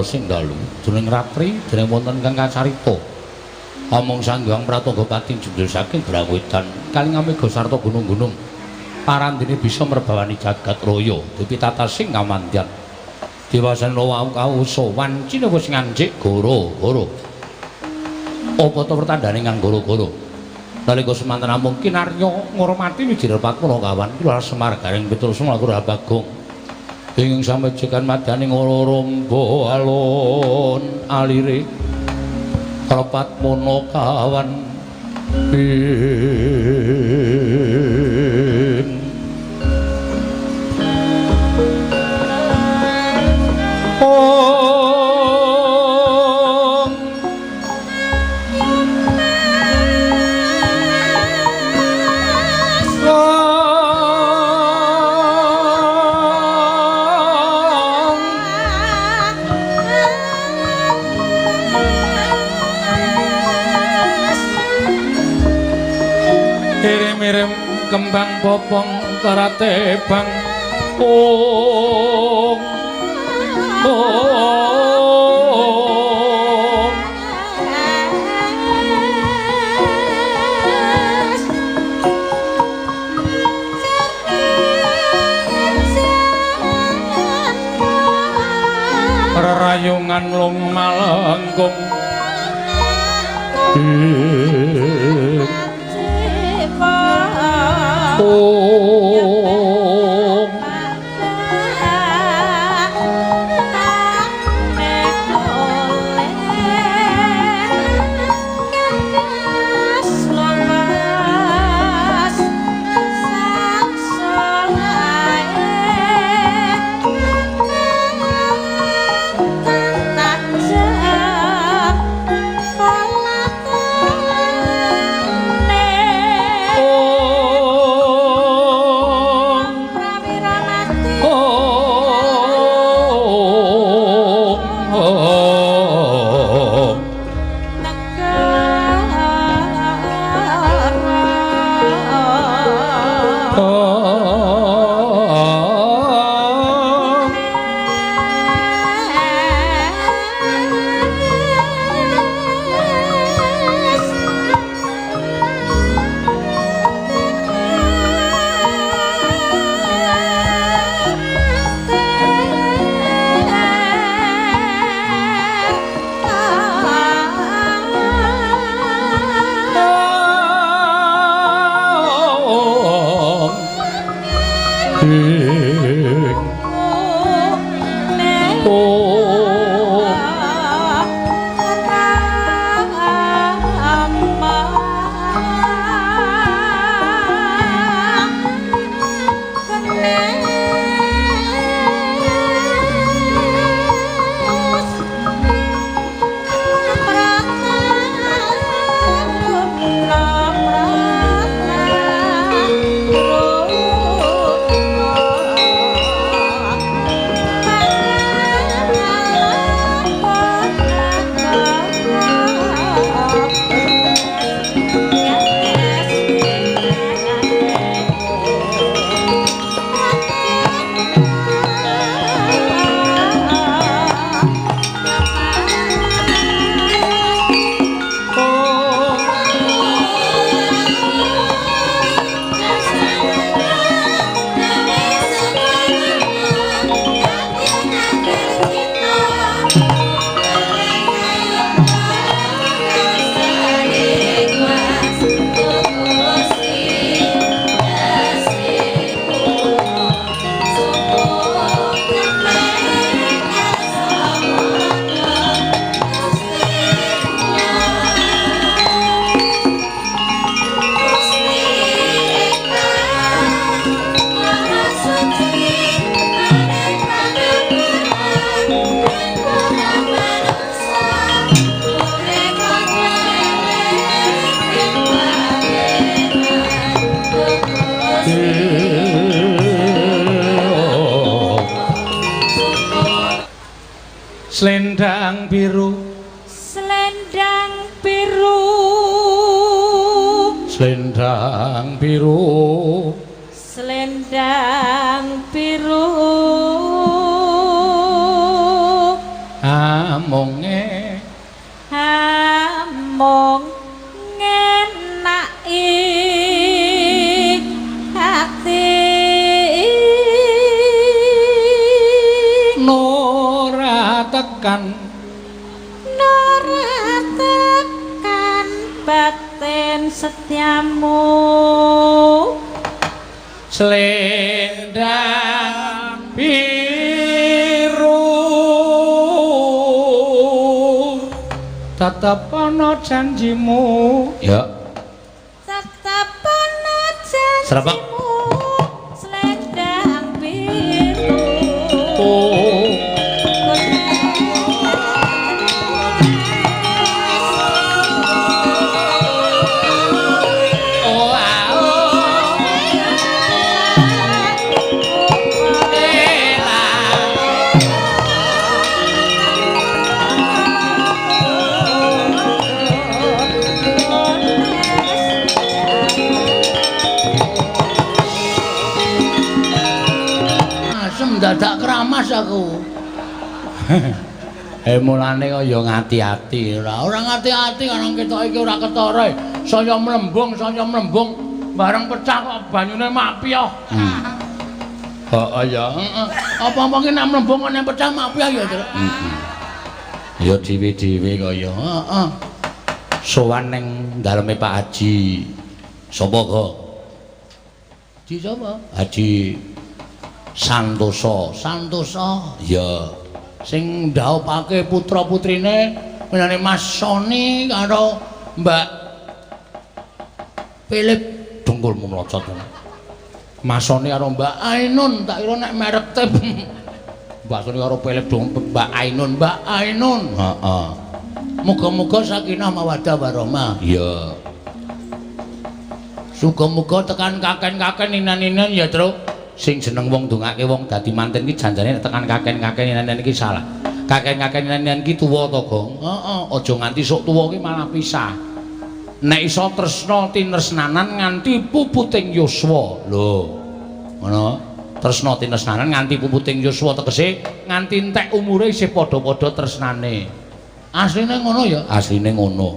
Speaker 1: sing dalu dening ratri dening wonten kang kacarita omong sanggang pratangga pati jundul saking brawetan kalingamiga sarta gunung-gunung parandene bisa merbawani jagat raya dipitatasing kamandyan diwasana wau kauso wancine wis nganjik goro-goro apa to pertandane kang goro-goro nalika semanten namung kinarya ngurmati wijir pakuna kawan kula Semar Garing Pitul Semar Bagong
Speaker 2: ing samejekan madaning rombo alon alire rapat mono kawan
Speaker 1: Irim kembang popong karate bang ong rayungan lung malengkung Slendang biru,
Speaker 3: selendang biru,
Speaker 1: slendang biru,
Speaker 3: selendang biru,
Speaker 1: amonge
Speaker 3: among ngenaki hati Nora tekan batin setiamu
Speaker 1: selendang biru tetep ana janjimu.
Speaker 2: Ya.
Speaker 3: Tetep ana janjimu.
Speaker 2: Serapek.
Speaker 3: Selendang biru.
Speaker 2: Oh.
Speaker 1: Dadak keramas aku. Mulane kaya ngati-ati, ora ngati-ati karang ketok iki ora ketara. Saya mlembung bareng pecah kok banyune mak piyah. Heeh ya, heeh. Apa-apa ki nek mlembung kok nek pecah mak piyah ya, Tru. Ya dhewe-dhewe kaya, heeh. Sowan ning daleme Pak Haji. Sapa kok? Haji sapa? Haji Santosa, ya sing ndhaupake putra-putrine menane Mas Soni karo Mbak Philip dengkulmu mlocot. Mas Soni karo Mbak Ainun, tak kira nek merek teh Mbak Soni karo Philip Mbak Ainun. Heeh. Muga-muga sakinah mawaddah warahmah. Iya. Suga-muga tekan kaken-kaken inan-inan ya, Tru. Sing jeneng wong ndongake wong dadi manten iki janjane tekan kaken-kaken inan-inan iki salah. Kaken-kaken inan-inan iki tuwa to, Gong? Heeh, aja nganti sok tuwa iki malah pisah. Nek iso tresna tinresnanan nganti puputing yuswa. Lho. Ngono. Tresna tinresnanan nganti puputing yuswa tegese nganti entek umure isih padha-padha tresnane. Asline ngono ya? Asline ngono.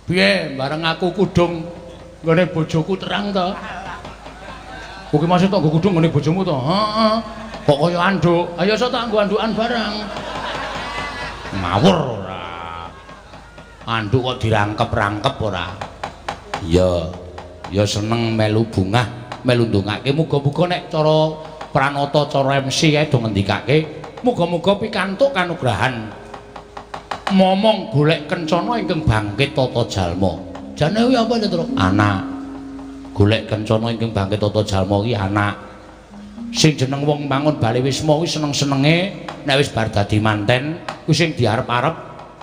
Speaker 1: Piye bareng aku kudung nggone bojoku terang to? Kuwi masih tok nggo kudung ngene bojomu to? Heeh. Kok kaya anduk. Ayo iso tak nggo andukan barang. Ngawur ora. Anduk kok dirangkep-rangkep ora. Iya. Ya seneng melu bungah, melu ndongake muga-muga nek cara pranata cara MC kae do ngendikake, muga-muga pikantuk kanugrahan. Momong golek kencana ingkang bangkit tata jalma. Jane kuwi apa to, Tru? Anak. Golek kencana ingkang bangkit tata jalma iki anak. Sing jeneng wong bangun bali wisma kuwi seneng-senenge nek wis bar dadi manten kuwi sing diarep-arep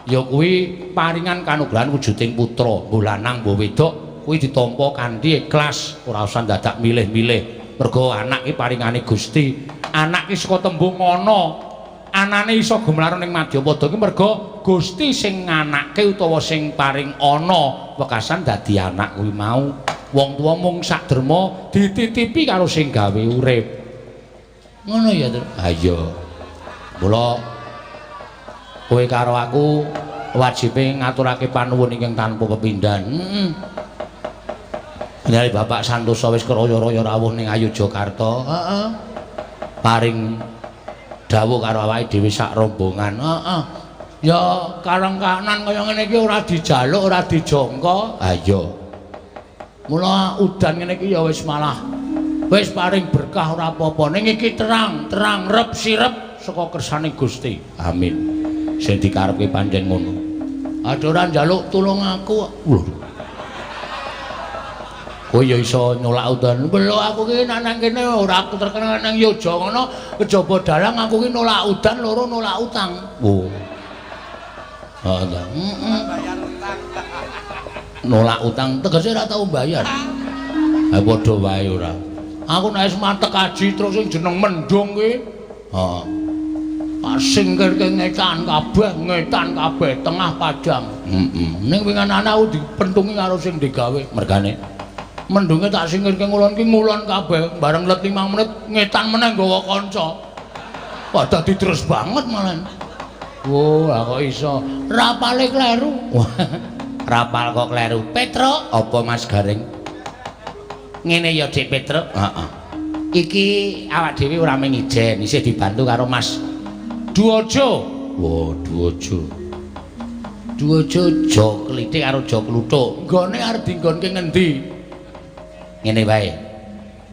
Speaker 1: ya kuwi paringan kanugrahan wujuding putra, mbok lanang mbok wedok kuwi ditampa kanthi ikhlas, ora usah dadak milih-milih. Mergo anak iki paringane Gusti. Anak iki saka tembung ana. Anane iso gumlar ning Madyapada iki mergo Gusti sing nganake utawa sing paring ana wekasan dadi anak kuwi mau. Wong tuwa mung sak derma dititipi karo sing gawe urip. Ngono ya, Tru. Ha iya. Mula kowe karo aku wajibe ngaturake panuwun ingkang tanpa pepindhan. Nyari Bapak Santosa wis kraya-raya rawuh ning Ayogyakarta. Heeh. Paring dawuh karo awake dhewe sak rombongan. Heeh. Ya kareng kanan kaya ngene iki ora dijaluk, ora dijangka. Ha iya. Mula udan ngene iki ya wis malah wis paring berkah ora apa-apa. Ning iki terang rep sirep saka kersane Gusti. Amin. Sing dikarepke pancen ngono. Ada ora njaluk tulung aku. Lho. Kowe ya iso nyolak udan. Lho aku ki nang kene ora terkenal nang Yoja ngono, kejaba dalang aku ki nolak udan, loro nolak utang. Oh. Ha ta. Nolak utang tegese ora tau bayar. Ha padha wae ora. Aku nek wis matek kaji terus sing jeneng mendung kuwi. Heeh. Singkirke ngetan kabeh tengah Padang. Ning wingan ana aku dipentungi karo sing digawe mergane. Mendunge tak singkirke ngulon ki ngulon kabeh bareng let 5 menit ngetan meneh nggawa kanca. Wah dadi terus banget malah. Oh, kok iso. Rapale kleru. Rapal kok kleru. Petro, apa Mas Garing? Ngene ya Dik Petro. Heeh. Iki awak dhewe ora mung ijen, isih dibantu karo Mas Duojo. Wah, Duojo. Duojo jo klithik karo jo kluthuk. Nggone arep dinggonke ngendi? Ngene wae.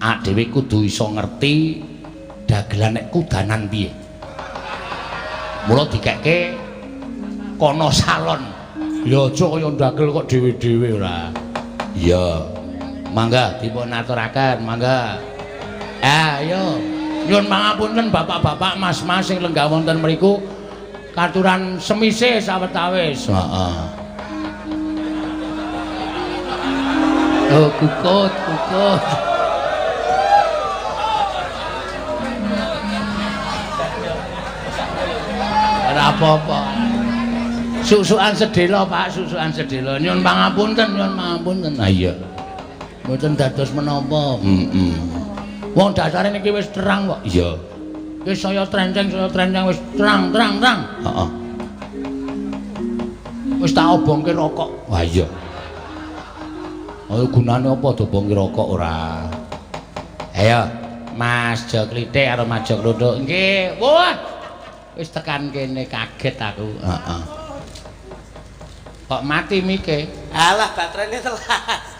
Speaker 1: Awak dhewe kudu iso ngerti dagelan nek kudanan piye. Mula dikekke kono salon. Ya aja kaya ndagel kok dhewe-dhewe ora. Iya. Mangga dipun aturaken, mangga. Ayo. Nyuwun pangapunten bapak-bapak, mas-mas sing lenggah wonten mriku. Katuran semise sawetawis. Heeh. Oh, kukut. Ora apa-apa. Susukan sedhela, Pak, susukan sedhela. Nyuwun pangapunten. Ah iya. Mboten dados menapa. Wong dasare niki wis terang kok. Iya. Wis saya trenceng wis terang. Heeh. Wis tak obongke rokok. Wah iya. Ayo gunane apa dobongke rokok ora? Ayo, Mas Jok Klitik karo Mas Jok Lunduk. Nggih, wah. Wis tekan kene kaget aku. Heeh. Kok mati mike?
Speaker 4: Alah baterainya telas.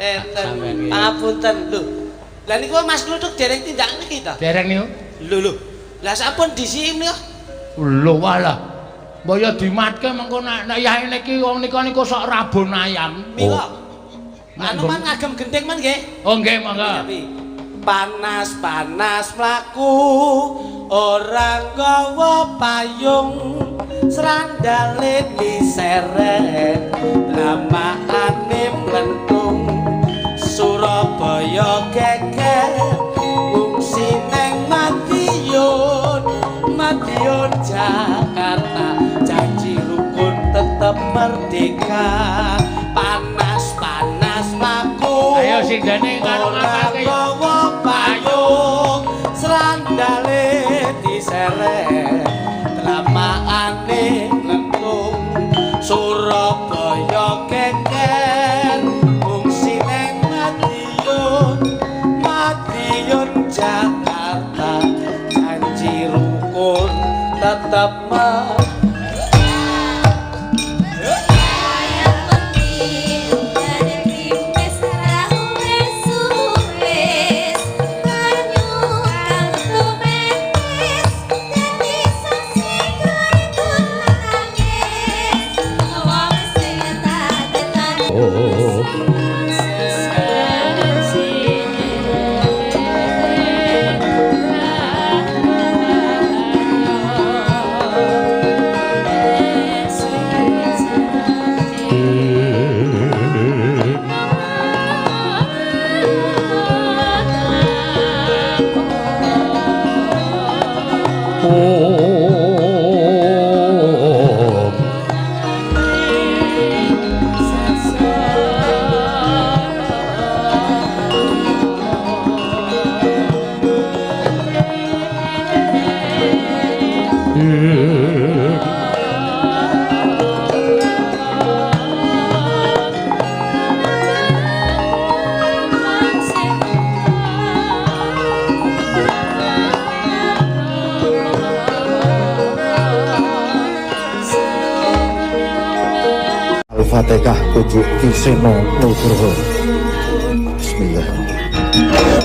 Speaker 4: Enten pangapunten lho. Lah niku Mas Kluthuk dereng tindak niki to?
Speaker 1: Dereng niku.
Speaker 4: Lho. Lah sampun disi niku.
Speaker 1: Lho walah. Mbok ya dimatke mengko nek yae niki wong nika niku sok rabon ayam.
Speaker 4: Mila. Anu man ngagem gending man nggih.
Speaker 1: Oh nggih, monggo.
Speaker 4: Panas mlaku ora nggawa payung srandale diseret lamaane mlentung Surabaya geger fungsi neng Madiun Jakarta janji rukun tetep merdeka panas mlaku
Speaker 1: Ayo sindane karo kakake
Speaker 4: gawa payung srandale diseret lamaane mlentung Surabaya geger fungsi neng Madiun Jakarta janji rukun tetep
Speaker 5: Al-Fatihah kujuk Kiseno Nugroho. Bismillah.